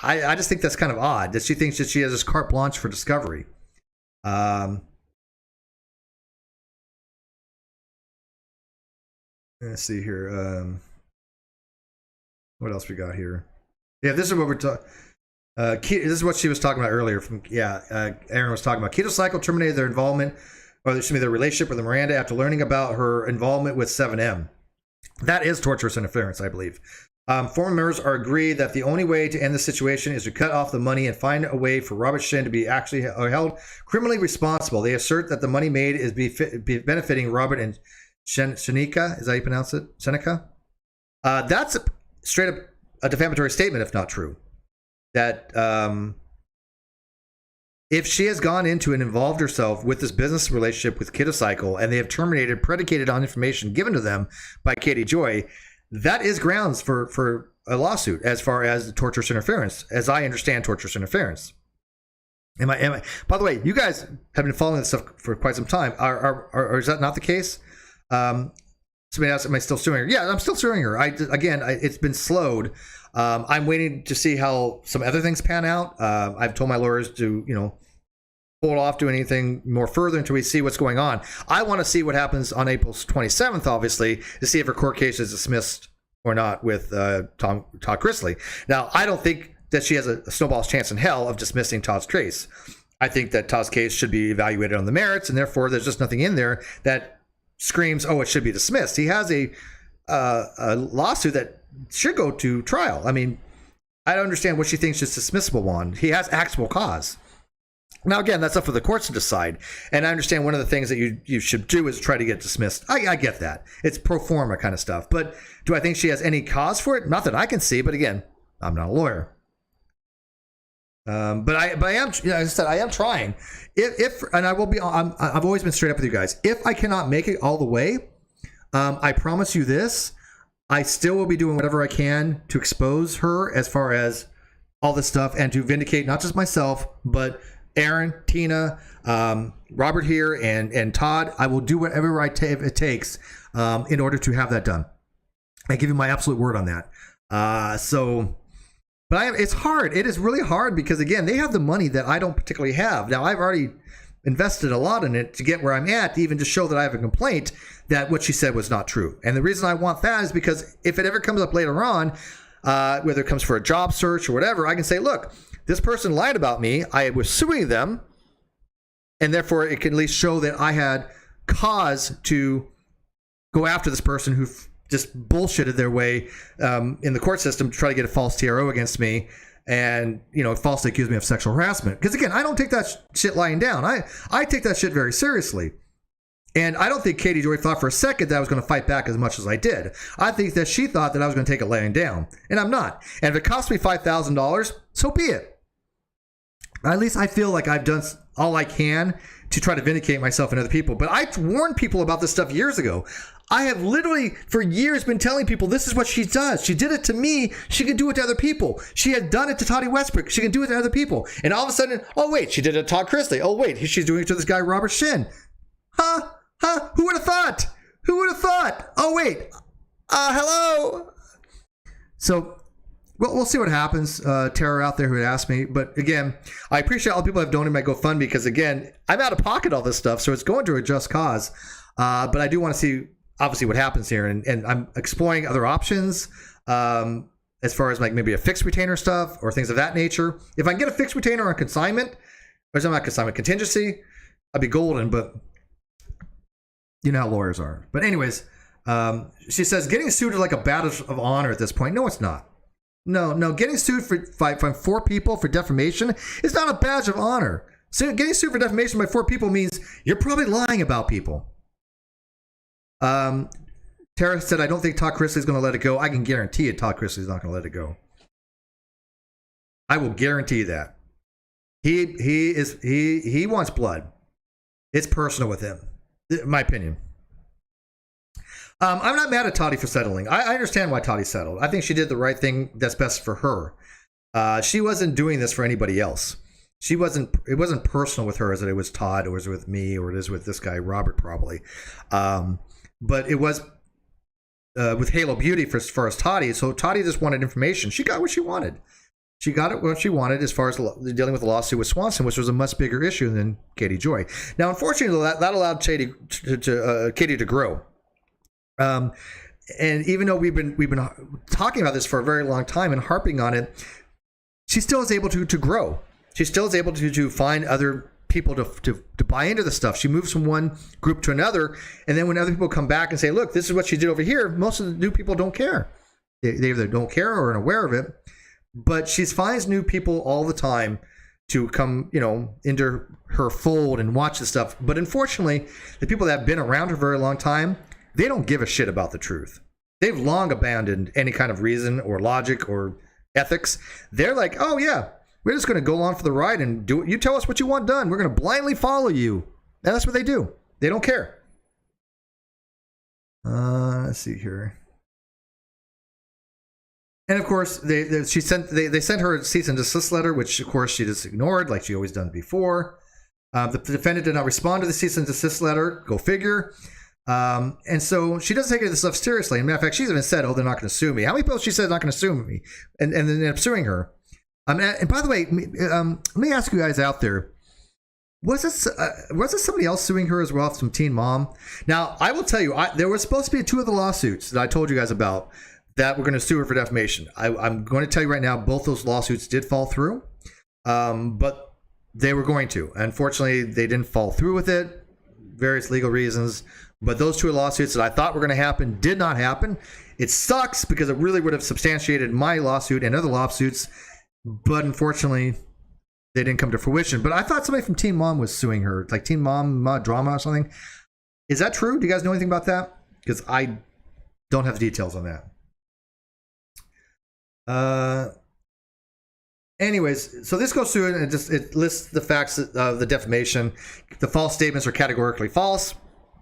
I just think that's kind of odd that she thinks that she has this carte blanche for discovery. Let's see here. What else we got here? Yeah, this is what we're talking. This is what she was talking about earlier. Aaron was talking about. Keto Cycle terminated their involvement, or their relationship with Miranda after learning about her involvement with 7M. That is torturous interference, I believe. Former members are agreed that the only way to end the situation is to cut off the money and find a way for Robert Shinn to be actually held criminally responsible. They assert that the money made is benefiting Robert and Seneca. Is that how you pronounce it? Seneca? That's straight up a defamatory statement, if not true. That if she has gone into and involved herself with this business relationship with Kitacycle, and they have terminated, predicated on information given to them by Katie Joy, that is grounds for a lawsuit as far as the torturous interference, as I understand torturous interference. Am I? By the way, you guys have been following this stuff for quite some time. Or is that not the case? Somebody asked, am I still suing her? Yeah, I'm still suing her. It's been slowed. I'm waiting to see how some other things pan out. I've told my lawyers to, hold off doing anything more further until we see what's going on. I want to see what happens on April 27th, obviously, to see if her court case is dismissed or not with Todd Chrisley. Now, I don't think that she has a snowball's chance in hell of dismissing Todd's case. I think that Todd's case should be evaluated on the merits, and therefore there's just nothing in there that screams, oh, it should be dismissed. He has a lawsuit that should go to trial. I mean, I don't understand what she thinks is dismissible on. He has actual cause. Now, again, that's up for the courts to decide. And I understand one of the things that you should do is try to get dismissed. I get that. It's pro forma kind of stuff. But do I think she has any cause for it? Not that I can see. But again, I'm not a lawyer. But I am, as I said, I am trying. And I will be. I've always been straight up with you guys. If I cannot make it all the way, I promise you this: I still will be doing whatever I can to expose her as far as all this stuff and to vindicate not just myself, but Aaron, Tina, Robert here, and Todd, I will do whatever it takes in order to have that done. I give you my absolute word on that. But it's hard. It is really hard because, again, they have the money that I don't particularly have. Now, I've already invested a lot in it to get where I'm at, to even just show that I have a complaint that what she said was not true. And the reason I want that is because if it ever comes up later on, whether it comes for a job search or whatever, I can say, look, this person lied about me. I was suing them. And therefore, it can at least show that I had cause to go after this person who just bullshitted their way in the court system to try to get a false TRO against me and, falsely accuse me of sexual harassment. Because, again, I don't take that shit lying down. I take that shit very seriously. And I don't think Katie Joy thought for a second that I was going to fight back as much as I did. I think that she thought that I was going to take it laying down. And I'm not. And if it costs me $5,000, so be it. At least I feel like I've done all I can to try to vindicate myself and other people. But I warned people about this stuff years ago. I have literally for years been telling people this is what she does. She did it to me. She can do it to other people. She had done it to Tati Westbrook. She can do it to other people. And all of a sudden, oh, wait, she did it to Todd Chrisley. Oh, wait, she's doing it to this guy, Robert Shinn. Huh? Who would have thought? Who would have thought? Oh, wait. Hello? So, well, we'll see what happens. Tara out there who had asked me. But again, I appreciate all the people that have donated my GoFundMe because, again, I'm out of pocket all this stuff. So it's going to a just cause. But I do want to see, obviously, what happens here. And I'm exploring other options as far as like maybe a fixed retainer stuff or things of that nature. If I can get a fixed retainer on consignment, or not consignment, contingency, I'd be golden. But you know how lawyers are. But anyways, she says getting sued is like a badge of honor at this point. No, it's not. No, getting sued by 4 people for defamation is not a badge of honor. So getting sued for defamation by 4 people means you're probably lying about people. Tara said, I don't think Todd Chrisley is going to let it go. I can guarantee it, Todd Chrisley is not going to let it go. I will guarantee that. He wants blood. It's personal with him, in my opinion. I'm not mad at Tati for settling. I understand why Tati settled. I think she did the right thing that's best for her. She wasn't doing this for anybody else. It wasn't personal with her as it was Todd or was with me or it is with this guy, Robert, probably. But it was with Halo Beauty as far as Tati. So Tati just wanted information. She got what she wanted. She got it what she wanted as far as dealing with the lawsuit with Swanson, which was a much bigger issue than Katie Joy. Now, unfortunately, that allowed Katie to grow. And even though we've been talking about this for a very long time and harping on it, she still is able to grow. She still is able to find other people to buy into the stuff. She moves from one group to another, and then when other people come back and say, "Look, this is what she did over here," most of the new people don't care. They either don't care or are unaware of it. But she finds new people all the time to come, into her fold and watch the stuff. But unfortunately, the people that have been around her for a very long time, they don't give a shit about the truth. They've long abandoned any kind of reason or logic or ethics. They're like, oh yeah, we're just going to go along for the ride and do it. You tell us what you want done. We're going to blindly follow you. And that's what they do. They don't care. Let's see here. And of course, they sent her a cease and desist letter, which of course she just ignored, like she always done before. The defendant did not respond to the cease and desist letter. Go figure. And so she doesn't take this stuff seriously. As a matter of fact, she's even said, "Oh, they're not going to sue me." How many people she said not going to sue me, and then ended up suing her? And by the way, let me ask you guys out there: was it somebody else suing her as well from Teen Mom? Now, I will tell you, there was supposed to be 2 of the lawsuits that I told you guys about that were going to sue her for defamation. I'm going to tell you right now, both those lawsuits did fall through, but they were going to. Unfortunately, they didn't fall through with it, various legal reasons. But those 2 lawsuits that I thought were going to happen did not happen. It sucks because it really would have substantiated my lawsuit and other lawsuits. But unfortunately, they didn't come to fruition. But I thought somebody from Teen Mom was suing her, like Teen Mom Drama or something. Is that true? Do you guys know anything about that? Because I don't have the details on that. Anyways, so this goes through and it lists the facts of the defamation. The false statements are categorically false.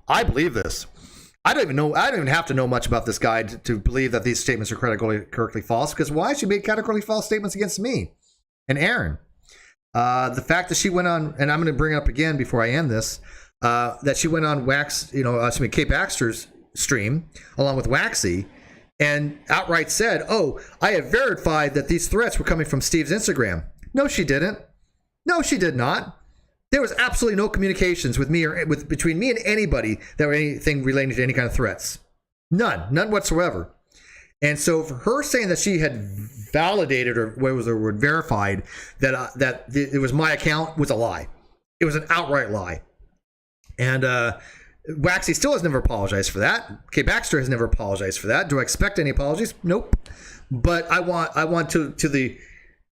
I believe this. I don't even have to know much about this guy to believe that these statements are categorically false, because why? She made categorically false statements against me and Aaron. The fact that she went on, and I'm going to bring it up again before I end this, that she went on Kate Baxter's stream along with Waxy and outright said, "Oh, I have verified that these threats were coming from Steve's Instagram." No, she didn't. No, she did not. There was absolutely no communications with me or between me and anybody that were anything relating to any kind of threats. None whatsoever. And so for her saying that she had validated, or what was the word, verified, that it was my account was a lie. It was an outright lie. And Waxy still has never apologized for that. Kay Baxter has never apologized for that. Do I expect any apologies? Nope. But I want to the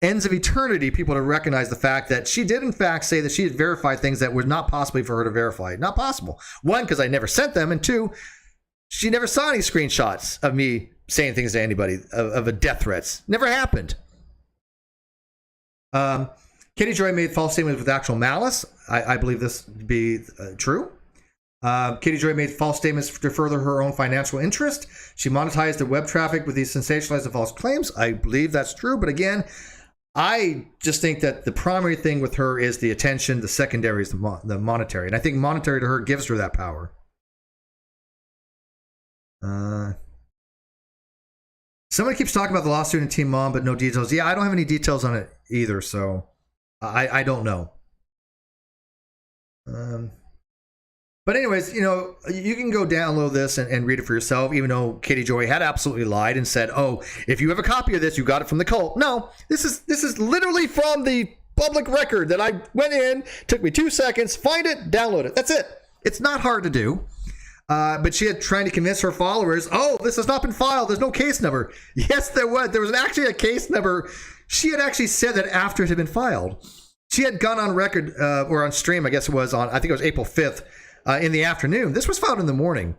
ends of eternity people to recognize the fact that she did in fact say that she had verified things that were not possibly for her to verify. Not possible. One, because I never sent them, and two, she never saw any screenshots of me saying things to anybody of a death threats. Never happened. Katie Joy made false statements with actual malice. I believe this to be true. Katie Joy made false statements to further her own financial interest. She monetized the web traffic with these sensationalized and false claims. I believe that's true. But again, I just think that the primary thing with her is the attention. The secondary is the monetary. And I think monetary to her gives her that power. Somebody keeps talking about the lawsuit and Team Mom, but no details. Yeah, I don't have any details on it either, so I don't know. But anyways, you can go download this and read it for yourself, even though Katie Joy had absolutely lied and said, "Oh, if you have a copy of this, you got it from the cult." No, this is literally from the public record that I went in, took me 2 seconds, find it, download it. That's it. It's not hard to do. But she had trying to convince her followers, "Oh, this has not been filed. There's no case number." Yes, there was. There was actually a case number. She had actually said that after it had been filed. She had gone on record or on stream, I guess it was on, I think it was April 5th in the afternoon. This was filed in the morning.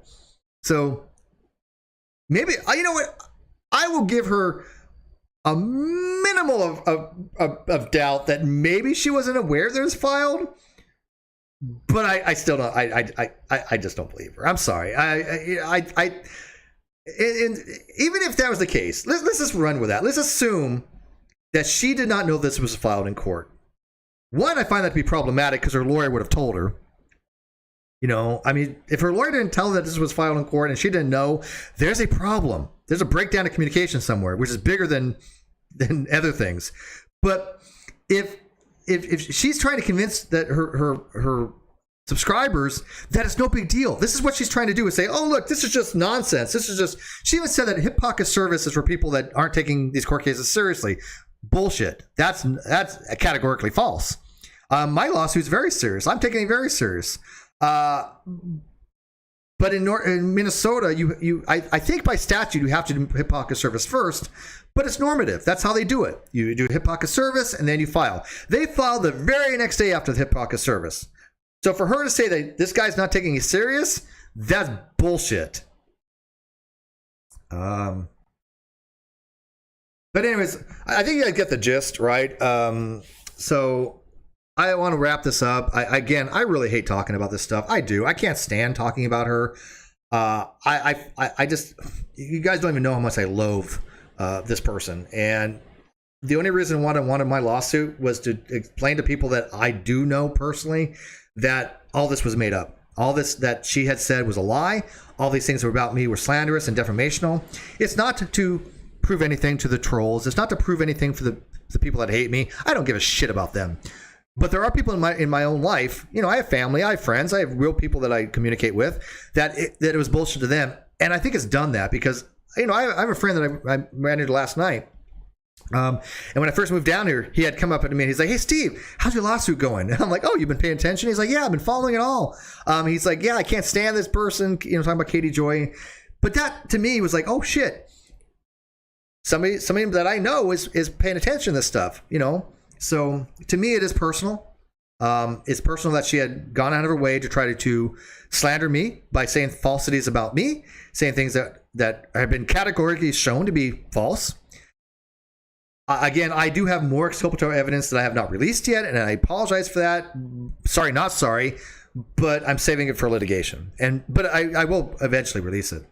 So maybe, you know what? I will give her a minimal of doubt that maybe she wasn't aware that it was filed. But I still don't. I just don't believe her. I'm sorry. And even if that was the case, let's just run with that. Let's assume that she did not know this was filed in court. One, I find that to be problematic because her lawyer would have told her. I mean, if her lawyer didn't tell her that this was filed in court and she didn't know, there's a problem. There's a breakdown of communication somewhere, which is bigger than other things. But if she's trying to convince that her subscribers that it's no big deal, this is what she's trying to do, is say, "Oh, look, this is just nonsense. This is just," she even said that hip pocket service is for people that aren't taking these court cases seriously. Bullshit. That's categorically false. My lawsuit's very serious. I'm taking it very serious. But in Minnesota, I think by statute you have to do hip pocket service first. But it's normative. That's how they do it. You do hip pocket service and then you file. They filed the very next day after the hip pocket service. So for her to say that this guy's not taking it serious, that's bullshit. But anyways, I think you guys get the gist, right? So I want to wrap this up. I really hate talking about this stuff. I do. I can't stand talking about her. I just, you guys don't even know how much I loathe this person. And the only reason why I wanted my lawsuit was to explain to people that I do know personally that all this was made up. All this that she had said was a lie. All these things that were about me were slanderous and defamational. It's not to prove anything to the trolls. It's not to prove anything for the people that hate me. I don't give a shit about them. But there are people in my own life. I have family, I have friends, I have real people that I communicate with that it was bullshit to them. And I think it's done that because I have a friend that I ran into last night. And when I first moved down here, he had come up to me and he's like, "Hey, Steve, how's your lawsuit going?" And I'm like, "Oh, you've been paying attention?" He's like, "Yeah, I've been following it all." He's like, "Yeah, I can't stand this person," talking about Katie Joy. But that to me was like, oh shit. Somebody that I know is paying attention to this stuff, So to me, it is personal. It's personal that she had gone out of her way to try to slander me by saying falsities about me, saying things that have been categorically shown to be false. Again, I do have more exculpatory evidence that I have not released yet, and I apologize for that. Sorry, not sorry, but I'm saving it for litigation. But I will eventually release it.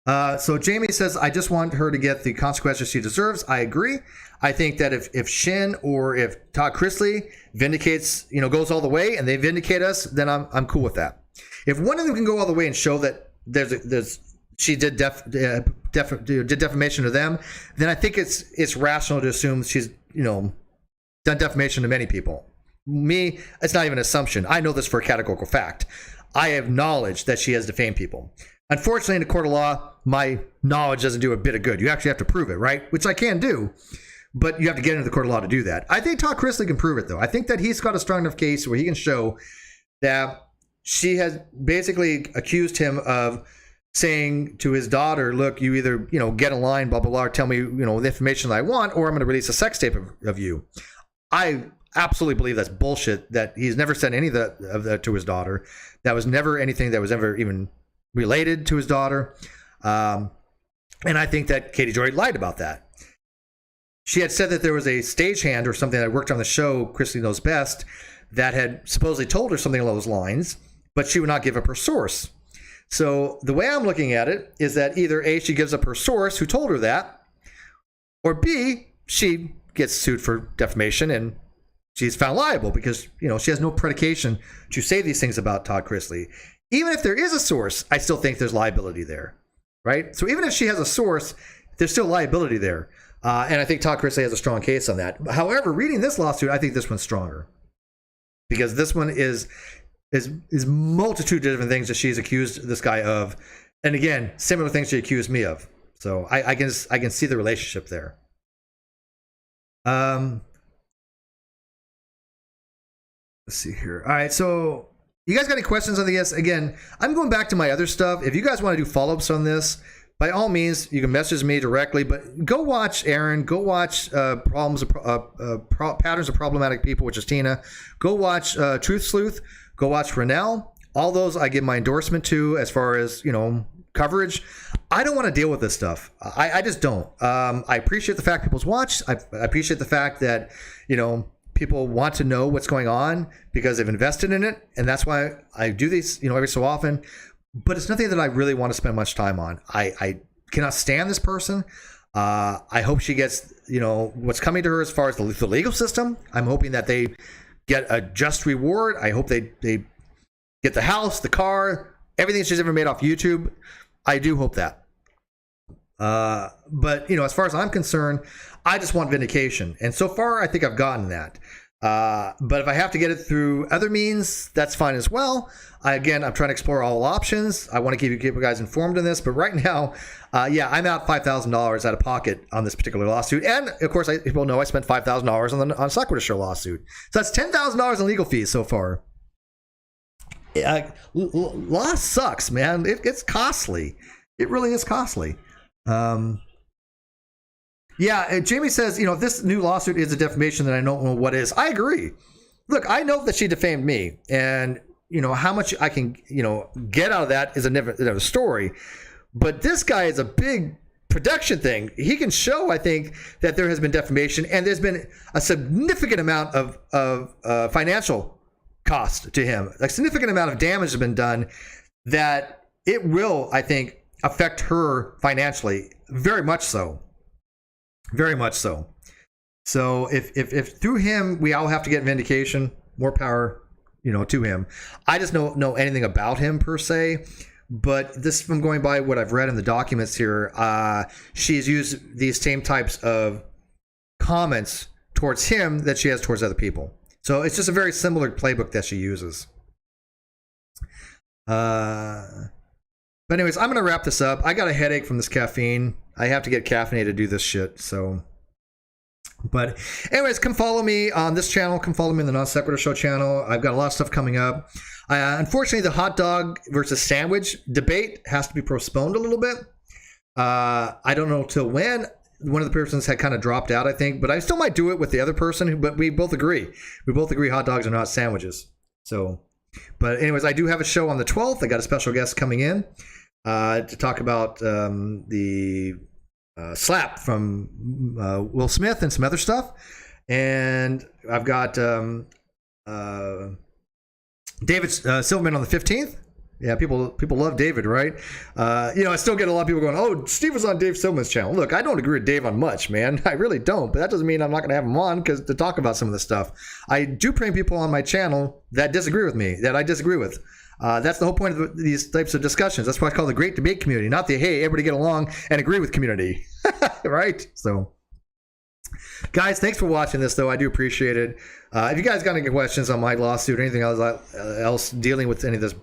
So Jamie says, I just want her to get the consequences she deserves. I agree. I think that if Shinn or if Todd Chrisley vindicates, goes all the way and they vindicate us, then I'm cool with that. If one of them can go all the way and show that she did defamation to them, then I think it's rational to assume she's done defamation to many people. Me, it's not even an assumption. I know this for a categorical fact. I have knowledge that she has defamed people. Unfortunately, in the court of law, my knowledge doesn't do a bit of good. You actually have to prove it, right? Which I can do, but you have to get into the court of law to do that. I think Todd Chrisley can prove it, though. I think that he's got a strong enough case where he can show that she has basically accused him of saying to his daughter, look, you either, get in line, blah, blah, blah, or tell me, the information that I want, or I'm going to release a sex tape of you. I absolutely believe that's bullshit, that he's never said any of that to his daughter. That was never anything that was ever even related to his daughter. And I think that Katie Joy lied about that. She had said that there was a stagehand or something that worked on the show, Chrisley Knows Best, that had supposedly told her something along those lines, but she would not give up her source. So the way I'm looking at it is that either A, she gives up her source who told her that, or B, she gets sued for defamation and she's found liable because, she has no predication to say these things about Todd Chrisley. Even if there is a source, I still think there's liability there, right? So even if she has a source, there's still liability there. And I think Todd Chrisley has a strong case on that. However, reading this lawsuit, I think this one's stronger because this one is multitude of different things that she's accused this guy of. And again, similar things she accused me of. So I can see the relationship there. Let's see here. All right, so you guys got any questions on this? Again, I'm going back to my other stuff. If you guys want to do follow-ups on this, by all means, you can message me directly. But go watch Aaron. Go watch Patterns of Problematic People, which is Tina. Go watch Truth Sleuth. Go watch Renell. All those I give my endorsement to as far as, coverage. I don't want to deal with this stuff. I just don't. I appreciate the fact people's watch. I appreciate the fact that, people want to know what's going on because they've invested in it. And that's why I do these, every so often. But it's nothing that I really want to spend much time on. I cannot stand this person. I hope she gets, what's coming to her as far as the legal system. I'm hoping that they get a just reward. I hope they get the house, the car, everything she's ever made off YouTube. I do hope that. But, as far as I'm concerned, I just want vindication. And so far, I think I've gotten that. But if I have to get it through other means, that's fine as well. I'm trying to explore all options. I want to keep you guys informed on this. But right now, I'm out $5,000 out of pocket on this particular lawsuit. And, of course, people know I spent $5,000 on Sequitur Show lawsuit. So that's $10,000 in legal fees so far. Law sucks, man. It's costly. It really is costly. Jamie says, if this new lawsuit is a defamation, then I don't know what is. I agree. Look, I know that she defamed me, and how much I can get out of that is another story. But this guy is a big production thing. He can show, I think, that there has been defamation, and there's been a significant amount of financial cost to him. A significant amount of damage has been done that it will, I think, affect her financially. Very much so. Very much so. So if through him we all have to get vindication, more power, to him. I just don't know anything about him per se, but this from going by what I've read in the documents here, she's used these same types of comments towards him that she has towards other people. So it's just a very similar playbook that she uses. But anyways, I'm going to wrap this up. I got a headache from this caffeine. I have to get caffeinated to do this shit. So, but anyways, come follow me on this channel. Come follow me in the Non Sequitur Show channel. I've got a lot of stuff coming up. Unfortunately, the hot dog versus sandwich debate has to be postponed a little bit. I don't know till when. One of the persons had kind of dropped out, I think, but I still might do it with the other person. But we both agree. We both agree hot dogs are not sandwiches. So, but anyways, I do have a show on the 12th. I got a special guest coming in to talk about the slap from Will Smith and some other stuff. And I've got David Silverman on the 15th Yeah, people love David, right? I still get a lot of people going, "Oh, Steve was on Dave Silman's channel." Look, I don't agree with Dave on much, man. I really don't. But that doesn't mean I'm not going to have him on to talk about some of this stuff. I do bring people on my channel that disagree with me, that I disagree with. That's the whole point of these types of discussions. That's why I call the great debate community, not the hey, everybody get along and agree with community, right? So, guys, thanks for watching this, though. I do appreciate it. If you guys got any questions on my lawsuit or anything else dealing with any of this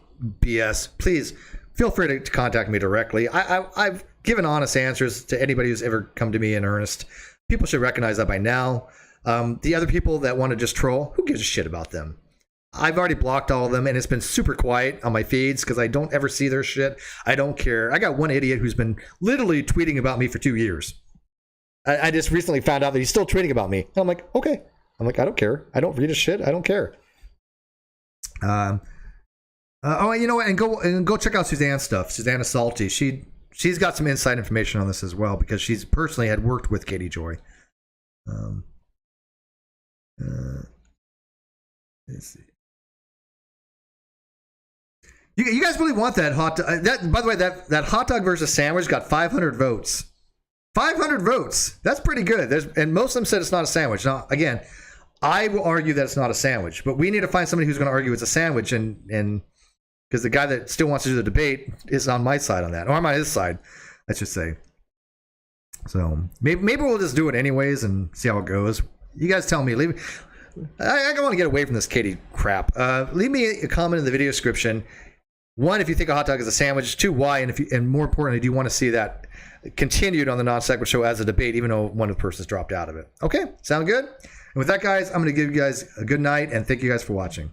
BS, please feel free to contact me directly. I've given honest answers to anybody who's ever come to me in earnest. People should recognize that by now. The other people that want to just troll, who gives a shit about them? I've already blocked all of them, and it's been super quiet on my feeds because I don't ever see their shit. I don't care. I got one idiot who's been literally tweeting about me for 2 years. I just recently found out that he's still tweeting about me. And I'm like, okay. I'm like, I don't care. I don't read his shit. I don't care. You know what? And go check out Suzanne's stuff. Susanna Salty. She's got some inside information on this as well because she's personally had worked with Katie Joy. Let's see. You guys really want that hot dog? By the way, that hot dog versus sandwich got 500 votes. 500 votes. That's pretty good. And most of them said it's not a sandwich. Now, again, I will argue that it's not a sandwich, but we need to find somebody who's going to argue it's a sandwich, and because the guy that still wants to do the debate is on my side on that, or I'm on his side, I should say. So maybe we'll just do it anyways and see how it goes. You guys tell me. I want to get away from this Katie crap. Leave me a comment in the video description. 1, if you think a hot dog is a sandwich. 2, why, and more importantly, do you want to see that continued on the Non Sequitur Show as a debate, even though one of the persons dropped out of it? Okay, sound good? And with that, guys, I'm going to give you guys a good night, and thank you guys for watching.